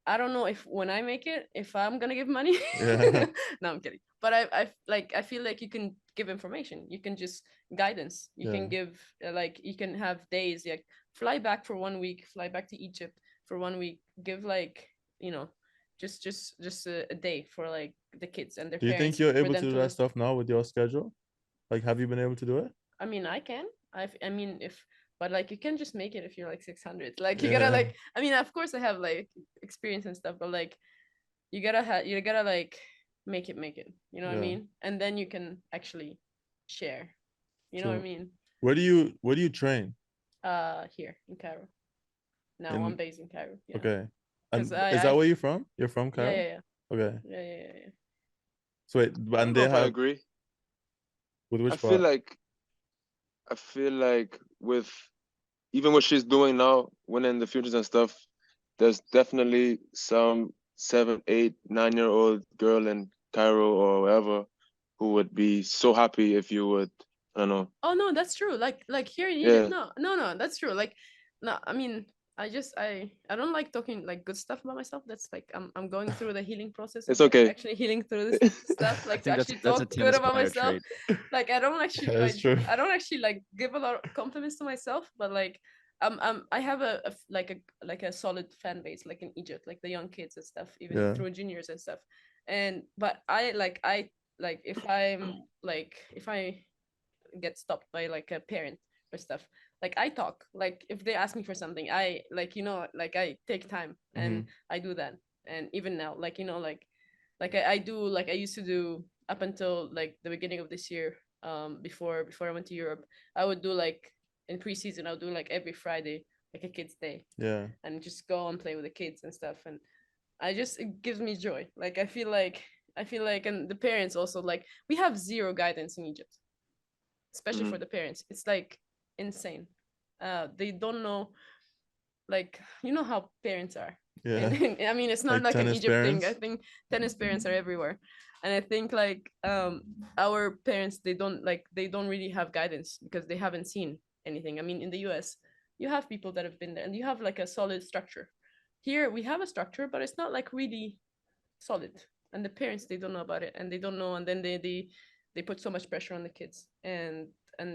Speaker 2: I don't know if when I make it, if I'm gonna give money. No, I'm kidding. But I feel like you can give information. You can just guidance. You can give like, you can have days, like, fly back for 1 week, fly back to Egypt for 1 week. Give like, just a day for like the kids and their
Speaker 1: parents. Do you think you're able to do that stuff now with your schedule? Like, have you been able to do it?
Speaker 2: I mean, I can. I mean, but like, you can just make it if you're like 600. Like, you gotta like, I mean, of course I have like experience and stuff, but like, you gotta like make it. You know what I mean? And then you can actually share. You know what I mean?
Speaker 1: Where do you train?
Speaker 2: Here in Cairo. Now I'm based in Cairo. Yeah.
Speaker 1: Okay. And is that where you're from? You're from Cairo?
Speaker 2: Yeah.
Speaker 1: Okay.
Speaker 2: Yeah.
Speaker 1: So wait, and they have.
Speaker 3: I agree.
Speaker 1: With which
Speaker 3: I
Speaker 1: part?
Speaker 3: I feel like with even what she's doing now, winning the futures and stuff, there's definitely some 7, 8, 9-year-old girl in Cairo or wherever who would be so happy if you would, I don't know.
Speaker 2: Oh no, that's true. Like here in Egypt, no, that's true. Like, no, I mean, I don't like talking like good stuff about myself. That's like, I'm going through the healing process.
Speaker 3: It's okay.
Speaker 2: Actually healing through this stuff, like to actually talk good about myself. Like, I don't actually I don't actually like give a lot of compliments to myself, but like, I have a solid fan base like in Egypt, like the young kids and stuff, even through juniors and stuff. But if I get stopped by like a parent or stuff, like I talk, like if they ask me for something, I I take time and I do that. And even now, I do, like I used to do up until like the beginning of this year, before I went to Europe. I would do like in preseason, I would do like every Friday like a kids day, and just go and play with the kids and stuff. And it gives me joy. Like I feel like and the parents also, like we have zero guidance in Egypt, especially for the parents. It's like insane. They don't know, like how parents are. I mean, it's not like an Egypt parents thing. I think tennis parents are everywhere. And I think like our parents, they don't really have guidance because they haven't seen anything. I mean, in the US, you have people that have been there and you have like a solid structure. Here we have a structure, but it's not like really solid. And the parents, they don't know about it, and they don't know, and then they put so much pressure on the kids. And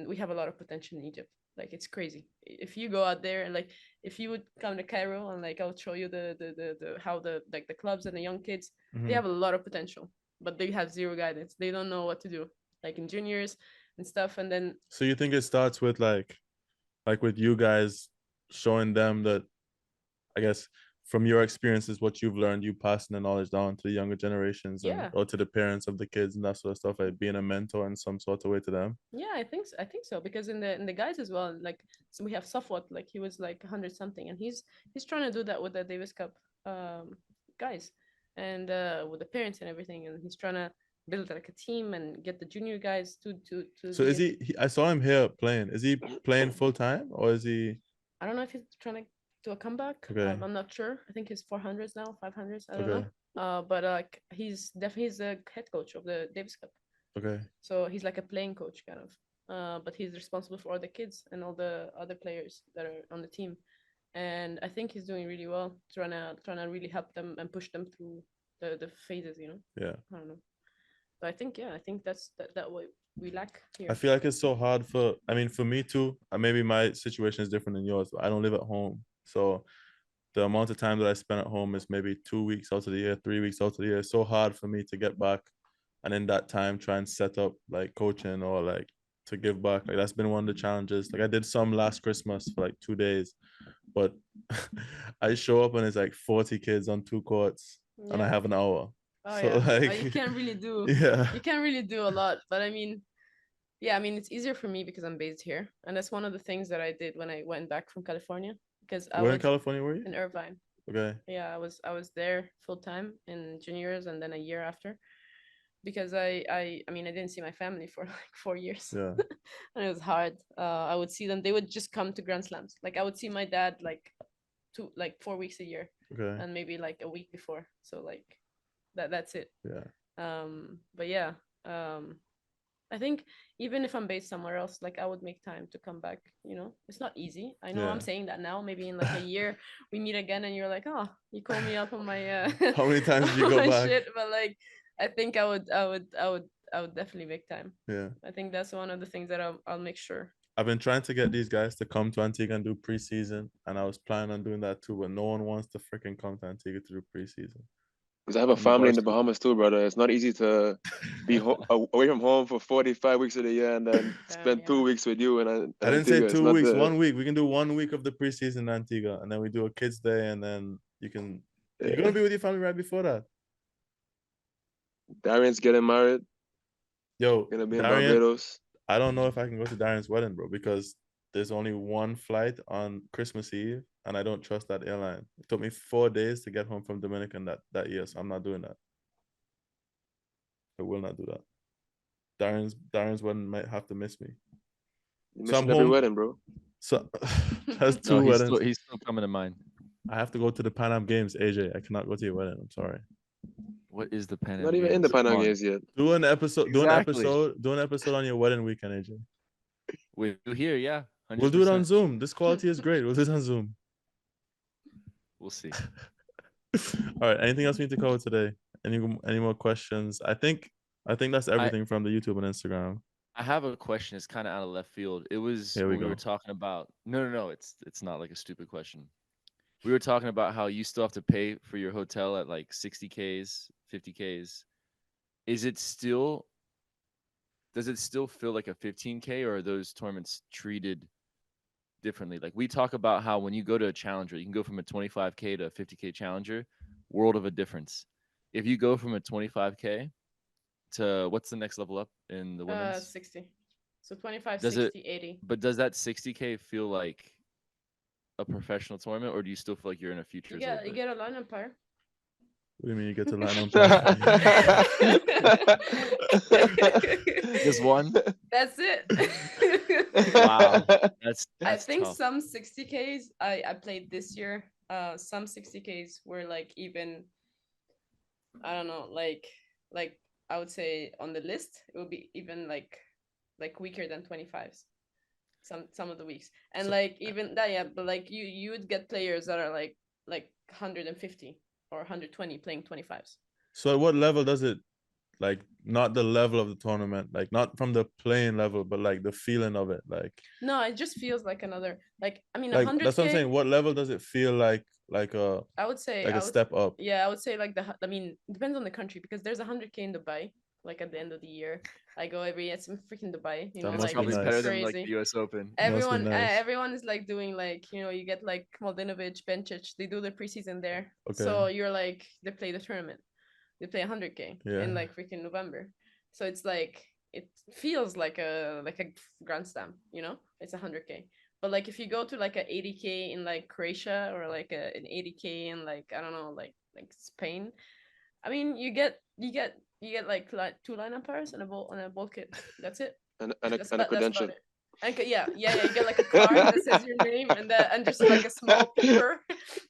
Speaker 2: we have a lot of potential in Egypt. Like it's crazy. If you go out there and like if you would come to Cairo, and like I'll show you the how the like the clubs and the young kids, they have a lot of potential, but they have zero guidance. They don't know what to do, like in juniors and stuff. And then
Speaker 1: so you think it starts with like with you guys showing them that, I guess, from your experiences, what you've learned, you passing the knowledge down to the younger generations or to the parents of the kids and that sort of stuff, like being a mentor in some sort of way to them?
Speaker 2: Yeah, I think so, because in the guys as well, like, so we have Safwat, like he was like 100 something, and he's trying to do that with the Davis Cup guys, and with the parents and everything, and he's trying to build like a team and get the junior guys to
Speaker 1: So is he I saw him here playing. Is he playing full time, or is he?
Speaker 2: I don't know if he's trying to do a comeback.
Speaker 1: Okay.
Speaker 2: I'm not sure. I think he's 400s now, 500s. I don't know. But like he's the head coach of the Davis Cup.
Speaker 1: Okay.
Speaker 2: So he's like a playing coach kind of. But he's responsible for all the kids and all the other players that are on the team. And I think he's doing really well, trying to really help them and push them through the phases,
Speaker 1: Yeah.
Speaker 2: I don't know. So I think that's that what we lack here.
Speaker 1: I feel like it's so hard for me too. Maybe my situation is different than yours, but I don't live at home. So the amount of time that I spend at home is maybe 2 weeks out of the year, 3 weeks out of the year. It's so hard for me to get back and in that time try and set up like coaching or like to give back. Like that's been one of the challenges. Like I did some last Christmas for like 2 days, but I show up and it's like 40 kids on 2 courts and I have an hour.
Speaker 2: Oh, so like you can't really do you can't really do a lot. But I mean, it's easier for me because I'm based here, and that's one of the things that I did when I went back from California, because
Speaker 1: Where in California were you?
Speaker 2: In Irvine.
Speaker 1: Okay.
Speaker 2: Yeah, I was there full time in juniors, and then a year after, because I didn't see my family for like 4 years.
Speaker 1: Yeah.
Speaker 2: And it was hard. I would see them. They would just come to Grand Slams. Like I would see my dad like 4 weeks a year.
Speaker 1: Okay.
Speaker 2: And maybe like a week before. So like that's it.
Speaker 1: Yeah.
Speaker 2: But yeah. I think even if I'm based somewhere else, like I would make time to come back. It's not easy. I know I'm saying that now. Maybe in like a year we meet again, and you're like, oh, you call me up on my
Speaker 1: how many times did you go back?
Speaker 2: Shit. But like, I think I would definitely make time.
Speaker 1: Yeah.
Speaker 2: I think that's one of the things that I'll make sure.
Speaker 1: I've been trying to get these guys to come to Antigua and do preseason, and I was planning on doing that too, but no one wants to freaking come to Antigua to do preseason.
Speaker 3: Because I have a family in the Bahamas too, brother. It's not easy to be away from home for 45 weeks of the year and then spend 2 weeks with you. And
Speaker 1: I didn't say 2 weeks, 1 week. We can do 1 week of the preseason in Antigua, and then we do a kids' day, and then you can. Yeah. You're gonna be with your family right before that.
Speaker 3: Darian's getting married.
Speaker 1: Yo,
Speaker 3: gonna be in Barbados.
Speaker 1: I don't know if I can go to Darian's wedding, bro, because there's only one flight on Christmas Eve, and I don't trust that airline. It took me 4 days to get home from Dominican that year, so I'm not doing that. I will not do that. Darian's wedding might have to miss me.
Speaker 3: You're missing every wedding, bro.
Speaker 1: So that's 2 weddings.
Speaker 4: He's still coming to mine.
Speaker 1: I have to go to the Pan Am Games, AJ. I cannot go to your wedding. I'm sorry.
Speaker 4: What is the Pan Am?
Speaker 3: Not even in the Pan Am Games yet.
Speaker 1: Do an episode. Exactly. Do an episode on your wedding weekend, AJ.
Speaker 4: We'll do here, yeah. 100%.
Speaker 1: We'll do it on Zoom. This quality is great. We'll do it on Zoom.
Speaker 4: We'll see.
Speaker 1: All right. Anything else we need to cover today? Any more questions? I think that's everything from the YouTube and Instagram.
Speaker 4: I have a question. It's kind of out of left field. It was
Speaker 1: Here we
Speaker 4: when we were
Speaker 1: go.
Speaker 4: talking about. No. It's not like a stupid question. We were talking about how you still have to pay for your hotel at like 60Ks, 50Ks. Is it still? Does it still feel like a 15K, or are those tournaments treated differently? Like we talk about how when you go to a challenger, you can go from a 25K to a 50K challenger, world of a difference. If you go from a 25K to what's the next level up in the women's?
Speaker 2: 60. So 25,
Speaker 4: Does
Speaker 2: 60,
Speaker 4: it
Speaker 2: 80.
Speaker 4: but does that 60K feel like a professional tournament, or do you still feel like you're in a futures a little
Speaker 2: You
Speaker 4: bit?
Speaker 2: get a line umpire.
Speaker 1: What do you mean you get to line on?
Speaker 4: Just one?
Speaker 2: That's it.
Speaker 4: Wow. That's
Speaker 2: I think
Speaker 4: tough.
Speaker 2: some 60Ks I played this year. Some 60Ks were like even, I don't know, like I would say on the list it would be even like weaker than 25s. Some of the weeks, and
Speaker 1: So-
Speaker 2: like even that, yeah, but like you would get players that are like 150 or 120 playing 25s.
Speaker 1: So at what level does it, like, not the level of the tournament, like not from the playing level, but like the feeling of it, like
Speaker 2: No, it just feels like another, like, I mean,
Speaker 1: like that's what I'm
Speaker 2: 100K.
Speaker 1: saying. What level does it feel like
Speaker 2: I would say
Speaker 1: a step up?
Speaker 2: Yeah, I would say like I mean, it depends on the country because there's 100K in Dubai. Like at the end of the year, I go every year. It's in freaking Dubai. You
Speaker 1: That
Speaker 2: know,
Speaker 1: must
Speaker 4: That's
Speaker 2: like
Speaker 1: be
Speaker 4: probably
Speaker 2: it's
Speaker 4: better
Speaker 1: nice.
Speaker 4: than like
Speaker 2: crazy.
Speaker 4: the US Open.
Speaker 1: Must be nice.
Speaker 2: Everyone is like doing like, you know, you get like Mladenovic, Bencic. They do the preseason there.
Speaker 1: Okay.
Speaker 2: So you're like they play the tournament. They play 100K
Speaker 1: Yeah.
Speaker 2: in like freaking November. So it's like it feels like a Grand Slam. You know, it's 100K. But like if you go to like a 80K in like Croatia or like an 80K in like I don't know like Spain, I mean you get like two line umpires and a ball kit. That's it.
Speaker 3: and
Speaker 2: That's
Speaker 3: a
Speaker 2: that's about
Speaker 3: credential.
Speaker 2: it. And yeah. You get like a card that says your name and just like a small paper.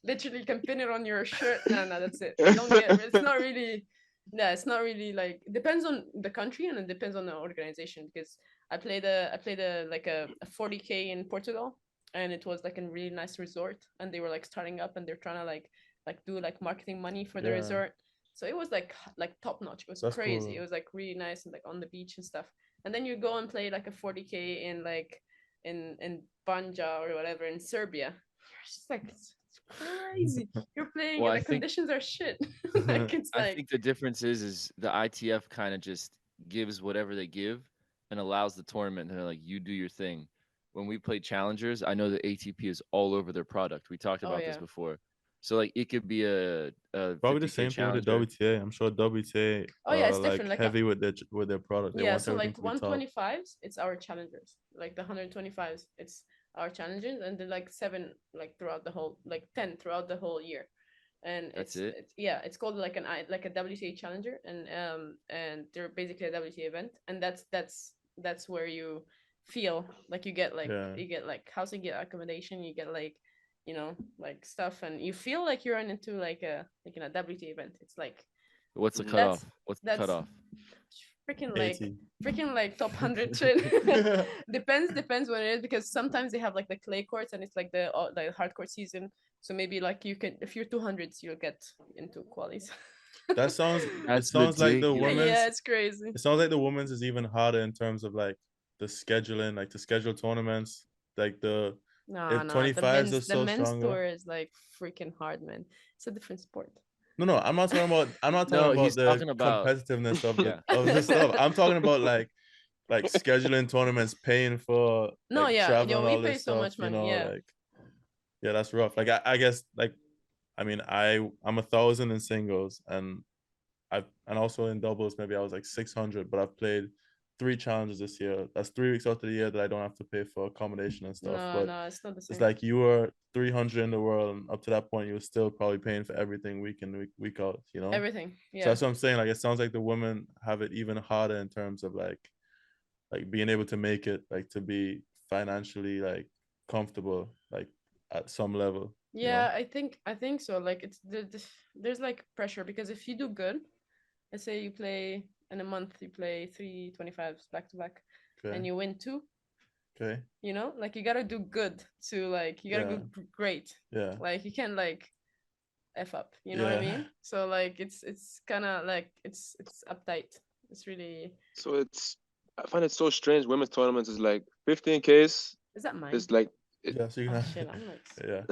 Speaker 2: Literally, you can pin it on your shirt. No, that's it. You don't get. It's not really. No, it's not really like. It depends on the country and it depends on the organization because I played a like a 40K in Portugal and it was like a really nice resort and they were like starting up and they're trying to like do like marketing money for the
Speaker 1: Yeah.
Speaker 2: resort. So it was like top notch. It was
Speaker 1: That's
Speaker 2: crazy.
Speaker 1: cool.
Speaker 2: It was like really nice and like on the beach and stuff. And then you go and play like a 40K in like in Banja or whatever in Serbia. You're just like it's crazy. You're playing
Speaker 4: Well,
Speaker 2: and
Speaker 4: I
Speaker 2: the
Speaker 4: think
Speaker 2: conditions are shit. Like it's
Speaker 4: I
Speaker 2: like
Speaker 4: think the difference is the ITF kind of just gives whatever they give and allows the tournament. And they're like, you do your thing. When we play challengers, I know the ATP is all over their product. We talked
Speaker 2: oh
Speaker 4: about this
Speaker 2: yeah.
Speaker 4: before. So like it could be a
Speaker 1: Probably the
Speaker 4: 50K
Speaker 1: same thing with the
Speaker 4: challenger.
Speaker 1: WTA. I'm sure WTA
Speaker 2: Oh yeah, it's
Speaker 1: like
Speaker 2: different. Like
Speaker 1: heavy with their product. They
Speaker 2: yeah,
Speaker 1: want
Speaker 2: so
Speaker 1: everything
Speaker 2: like
Speaker 1: to be top.
Speaker 2: 125s, it's our challengers. Like the 125s, it's our challengers, and then like 7 like throughout the whole like 10 throughout the whole year. And
Speaker 4: That's
Speaker 2: it's,
Speaker 4: it.
Speaker 2: it's yeah, it's called like like a WTA challenger, and they're basically a WTA event, and that's where you feel like
Speaker 1: Yeah.
Speaker 2: you get like housing, you get accommodation, you get like like stuff, and you feel like you're into like in a WTA event. It's like
Speaker 4: What's the
Speaker 3: Mhm.
Speaker 4: cutoff? What's the
Speaker 2: that's
Speaker 4: cutoff?
Speaker 2: freaking
Speaker 1: 80.
Speaker 2: like top 100 shit. Depends when it is because sometimes they have like the clay courts and it's like the hard court season, so maybe like you can if you're 200s you'll get into qualies.
Speaker 1: That sounds. It
Speaker 4: That's
Speaker 1: sounds like the
Speaker 4: ridiculous.
Speaker 1: women's.
Speaker 2: Yeah, it's crazy.
Speaker 1: It sounds like the women's is even harder in terms of like the scheduling, like to schedule tournaments. Like
Speaker 2: No,
Speaker 1: if
Speaker 2: no, the
Speaker 1: 25s are
Speaker 2: men's
Speaker 1: so stronger.
Speaker 2: tour is like freaking hard, man. It's a different sport.
Speaker 1: No, I'm not talking about. I'm not talking
Speaker 4: No,
Speaker 1: about
Speaker 4: he's
Speaker 1: the
Speaker 4: talking about
Speaker 1: competitiveness of
Speaker 4: yeah.
Speaker 1: the stuff. I'm talking about like scheduling tournaments, paying for
Speaker 2: No,
Speaker 1: like
Speaker 2: yeah,
Speaker 1: travel and
Speaker 2: we
Speaker 1: all
Speaker 2: pay
Speaker 1: this
Speaker 2: so
Speaker 1: stuff.
Speaker 2: much money. Yeah.
Speaker 1: Like yeah, that's rough. Like I guess like I mean I'm 1,000 in singles and and also in doubles maybe I was like 600, but I've played 3 challenges this year. That's 3 weeks out of the year that I don't have to pay for accommodation and stuff.
Speaker 2: No,
Speaker 1: But
Speaker 2: no, it's not the
Speaker 1: it's
Speaker 2: same.
Speaker 1: like you were 300 in the world, and up to that point, you were still probably paying for everything week in week out.
Speaker 2: Everything.
Speaker 1: So
Speaker 2: Yeah.
Speaker 1: that's what I'm saying. Like it sounds like the women have it even harder in terms of like being able to make it, like to be financially like comfortable, like at some level.
Speaker 2: Yeah, I think so. Like there's like pressure because if you do good, let's say you play in a month, you play 325s back to back, and
Speaker 1: Okay.
Speaker 2: you win 2.
Speaker 1: Okay.
Speaker 2: Like you gotta do good to like you gotta
Speaker 1: Yeah.
Speaker 2: do great.
Speaker 1: Yeah.
Speaker 2: Like you can't like f up. You know what I
Speaker 1: Yeah.
Speaker 2: mean? So like it's kind of like it's uptight. It's really
Speaker 3: So I find it so strange. Women's tournaments is like 15Ks.
Speaker 2: Is that mine?
Speaker 3: It's like
Speaker 1: yeah, so you can
Speaker 2: shit, I'm like
Speaker 1: yeah.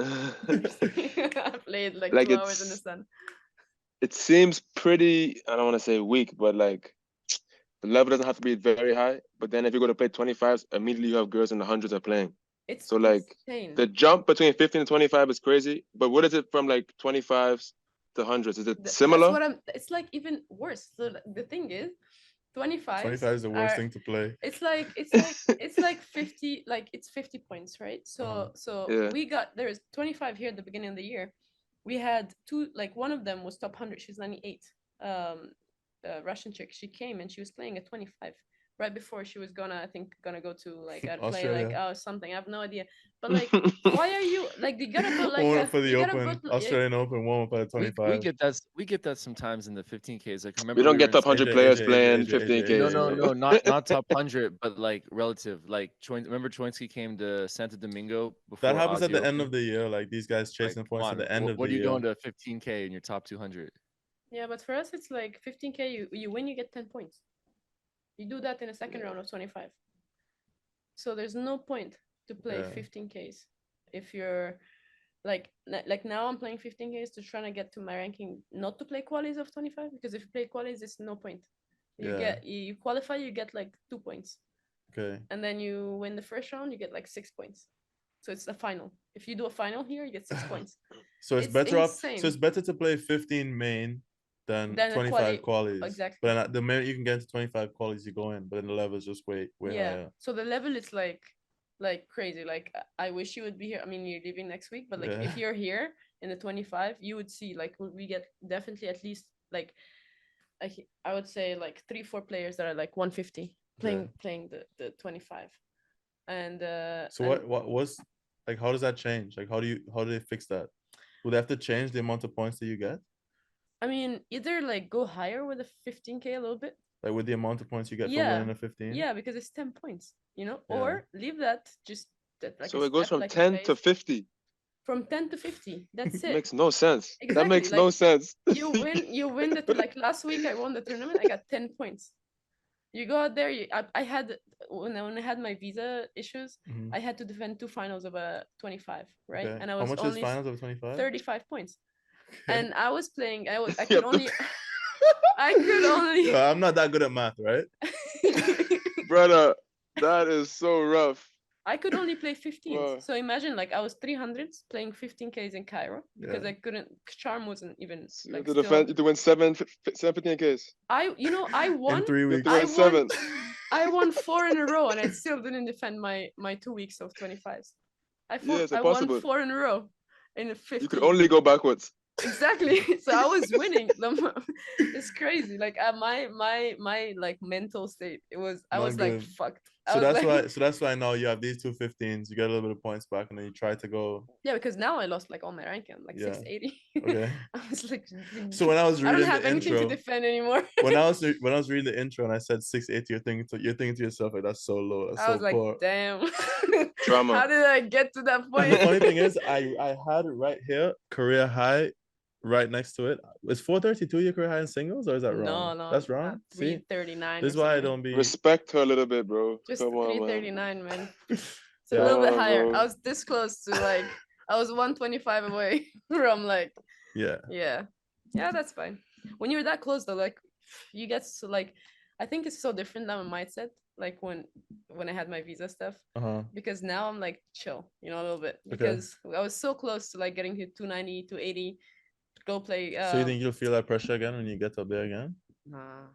Speaker 2: I played like
Speaker 3: Like
Speaker 2: 2 hours in the sun.
Speaker 3: It seems pretty, I don't want to say weak, but like the level doesn't have to be very high. But then if you go to play 25s, immediately you have girls in the hundreds are playing.
Speaker 2: It's
Speaker 3: so like
Speaker 2: insane.
Speaker 3: The jump between 15 and 25 is crazy. But what is it from like 25s to hundreds? Is it similar?
Speaker 2: That's what it's like even worse. So the thing is, 25
Speaker 1: is the worst thing to play.
Speaker 2: It's like 50, like it's 50 points, right? So
Speaker 3: Yeah.
Speaker 2: we got, there's 25 here at the beginning of the year. We had two, like one of them was top 100. She's 98. Russian chick. She came and she was playing at 25 right before she was gonna go to like play like something. I have no idea. But like, why are you like, you gotta put like
Speaker 1: warm up for the Australian Open, warm up at 25.
Speaker 4: We get that sometimes in the 15Ks. Like, remember
Speaker 3: we don't get top 100 players
Speaker 1: AJ,
Speaker 3: playing
Speaker 1: AJ,
Speaker 3: 15Ks.
Speaker 4: No, not top 100, but like relative. Like remember Choinsky came to Santo Domingo before.
Speaker 1: That happens
Speaker 4: Aussie
Speaker 1: at the
Speaker 4: Open?
Speaker 1: end of the year. Like these guys chasing points at the end of the year.
Speaker 4: What are you going to 15K in your top 200?
Speaker 2: Yeah, but for us it's like 15K. You win, you get 10 points. You do that in a second round of 25. So there's no point to play 15Ks if you're like now I'm playing 15Ks to try to get to my ranking, not to play qualies of 25, because if you play qualies, it's no point. You qualify, you get like 2 points.
Speaker 1: Okay.
Speaker 2: And then you win the first round, you get like 6 points. So it's a final. If you do a final here, you get 6 points.
Speaker 1: So it's better off. So it's better to play 15 main than 25 qualies.
Speaker 2: Exactly.
Speaker 1: But the minute you can get to 25 qualies, you go in. But then the level is just way higher.
Speaker 2: So the level is like crazy. Like I wish you would be here. I mean, you're leaving next week, but like if you're here in the 25, you would see like we get definitely at least like I would say like 3-4 players that are like 150 playing the 25. And
Speaker 1: so what was like, how does that change? Like how do they fix that? Would they have to change the amount of points that you get?
Speaker 2: I mean, either like go higher with a 15K a little bit.
Speaker 1: Like with the amount of points you get for winning a 15?
Speaker 2: Yeah, because it's 10 points, you know? Yeah. Or leave that just that like.
Speaker 3: So it goes from 10 to 50.
Speaker 2: From 10 to 50. That's it.
Speaker 3: Makes no sense.
Speaker 2: Exactly.
Speaker 3: That makes no sense.
Speaker 2: You win the like last week I won the tournament, I got 10 points. You go out there, I had when I had my visa issues, I had to defend 2 finals of a 25, right?
Speaker 1: Okay.
Speaker 2: And I was
Speaker 1: how much
Speaker 2: only
Speaker 1: is finals of 25?
Speaker 2: 35 points. Okay. And I was playing, I could only
Speaker 1: Yeah, I'm not that good at math, right?
Speaker 3: Brother, that is so rough.
Speaker 2: I could only play 15. Wow. So imagine like I was 300s playing 15Ks in Cairo because I couldn't. Charm wasn't even like.
Speaker 3: To defend, to win 15Ks.
Speaker 2: I won
Speaker 1: in 3 weeks.
Speaker 2: I won 4 in a row, and I still didn't defend my 2 weeks of 25s. I won 4 in a row in a 15.
Speaker 3: You could only go backwards.
Speaker 2: Exactly. So I was winning. It's crazy. Like my like mental state. I was like fucked.
Speaker 1: So that's why now you have these 2 15s. You get a little bit of points back, and then you try to go.
Speaker 2: Yeah, because now I lost like all my ranking. I'm like 680.
Speaker 1: Okay.
Speaker 2: I was like.
Speaker 1: So when I was reading
Speaker 2: I don't have anything to defend anymore.
Speaker 1: when I was reading the intro and I said 680, you're thinking to yourself like, that's so low. That's
Speaker 2: I was
Speaker 1: so
Speaker 2: like,
Speaker 1: poor.
Speaker 2: damn.
Speaker 3: Drama.
Speaker 2: How did I get to that point?
Speaker 1: And the funny thing is, I had it right here, career high. Right next to it. Is 432 your career high in singles, or is that wrong?
Speaker 2: No,
Speaker 1: that's wrong.
Speaker 2: 339.
Speaker 1: This is why I don't be.
Speaker 3: Respect her a little bit, bro.
Speaker 2: Just 339, man. It's
Speaker 1: a
Speaker 2: little bit higher. Bro. I was this close to like I was 125 away from like. Yeah, that's fine. When you're that close though, like you get so like I think it's so different than my mindset. Like when I had my visa stuff, because now I'm like chill, you know, a little bit because I was so close to like getting to 290, 280. Go play.
Speaker 1: So you think you'll feel that pressure again when you get up there again?
Speaker 2: Nah.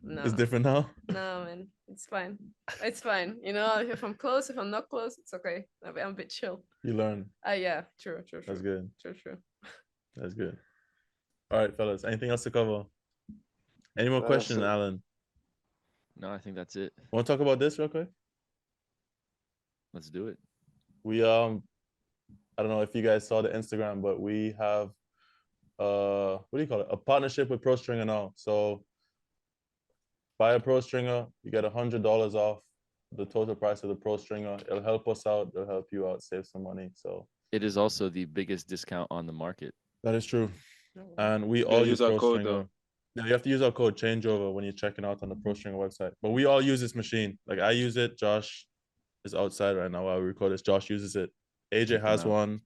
Speaker 2: No.
Speaker 1: It's different now?
Speaker 2: No, man. It's fine. It's fine. You know, if I'm close, if I'm not close, it's okay. I'm a bit chill.
Speaker 1: You learn.
Speaker 2: Yeah. True.
Speaker 1: That's good.
Speaker 2: True.
Speaker 1: That's good. All right, fellas. Anything else to cover? Any more questions, Alan?
Speaker 4: No, I think that's it.
Speaker 1: Want to talk about this real quick?
Speaker 4: Let's do it.
Speaker 1: We I don't know if you guys saw the Instagram, but we have what do you call it? A partnership with Pro Stringer now. So buy a Pro Stringer, you get $100 off the total price of the Pro Stringer. It'll help us out. It'll help you out, save some money. So
Speaker 4: it is also the biggest discount on the market.
Speaker 1: That is true. And we all use our code Stringer. Yeah, you have to use our code Changeover when you're checking out on the Pro Stringer website. But we all use this machine. Like I use it. Josh is outside right now while we record this. Josh uses it. AJ has one.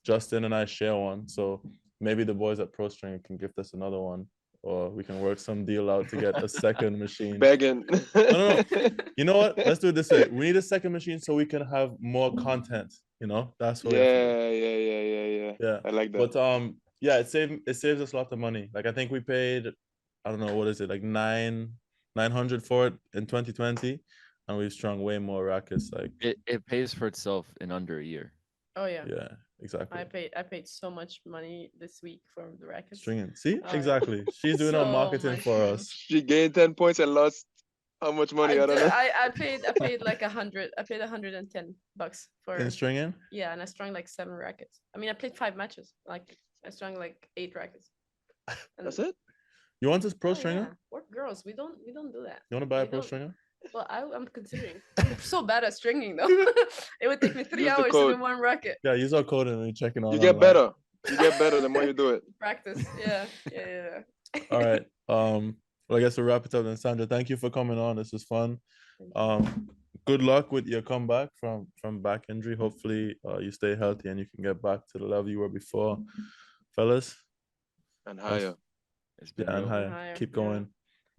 Speaker 1: Justin and I share one. So maybe the boys at Pro Stringer can gift us another one, or we can work some deal out to get a second machine.
Speaker 3: Begging.
Speaker 1: No. You know what? Let's do it this way. We need a second machine so we can have more content. You know, that's what.
Speaker 3: Yeah. I like that.
Speaker 1: But yeah, it saves us a lot of money. Like I think we paid, I don't know, what is it, like 900 for it in 2020, and we've strung way more rackets. Like
Speaker 4: it pays for itself in under a year.
Speaker 2: Oh yeah.
Speaker 1: Yeah, exactly.
Speaker 2: I paid so much money this week for the rackets.
Speaker 1: Stringing. See, exactly. She's doing our marketing for us.
Speaker 3: She gained 10 points and lost how much money? I don't know.
Speaker 2: I paid like 100. I paid $110 for
Speaker 1: in stringing.
Speaker 2: Yeah, and I strung like 7 rackets. I mean, I played 5 matches. Like I strung like 8 rackets.
Speaker 3: That's it.
Speaker 1: You want this Pro Stringer?
Speaker 2: Yeah. We're girls. We don't do that.
Speaker 1: You want to buy a Pro Stringer?
Speaker 2: Well, I'm considering. I'm so bad at stringing though. It would take me 3 hours to win 1 racket.
Speaker 1: Yeah, use our code and we check it out.
Speaker 3: You get better. You get better the more you do it.
Speaker 2: Practice. Yeah.
Speaker 1: All right. Well, I guess we'll wrap it up then. Sandra, thank you for coming on. This was fun. Good luck with your comeback from back injury. Hopefully you stay healthy and you can get back to the level you were before. Fellas.
Speaker 3: And higher.
Speaker 1: And higher. Keep going.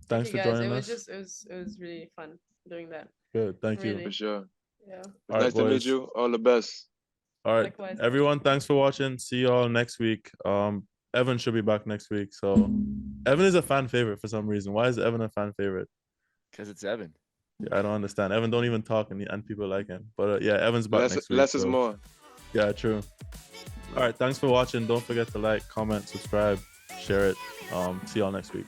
Speaker 1: Thanks for joining us.
Speaker 2: It was really fun doing that.
Speaker 1: Good. Thank you.
Speaker 3: For sure.
Speaker 2: Yeah.
Speaker 3: Nice to meet you. All the best.
Speaker 1: All right.
Speaker 2: Likewise.
Speaker 1: Everyone, thanks for watching. See you all next week. Evan should be back next week. So Evan is a fan favorite for some reason. Why is Evan a fan favorite?
Speaker 4: Because it's Evan.
Speaker 1: Yeah, I don't understand. Evan don't even talk and people like him. But yeah, Evan's back next week.
Speaker 3: Less is more.
Speaker 1: Yeah, true. All right. Thanks for watching. Don't forget to like, comment, subscribe, share it. See y'all next week.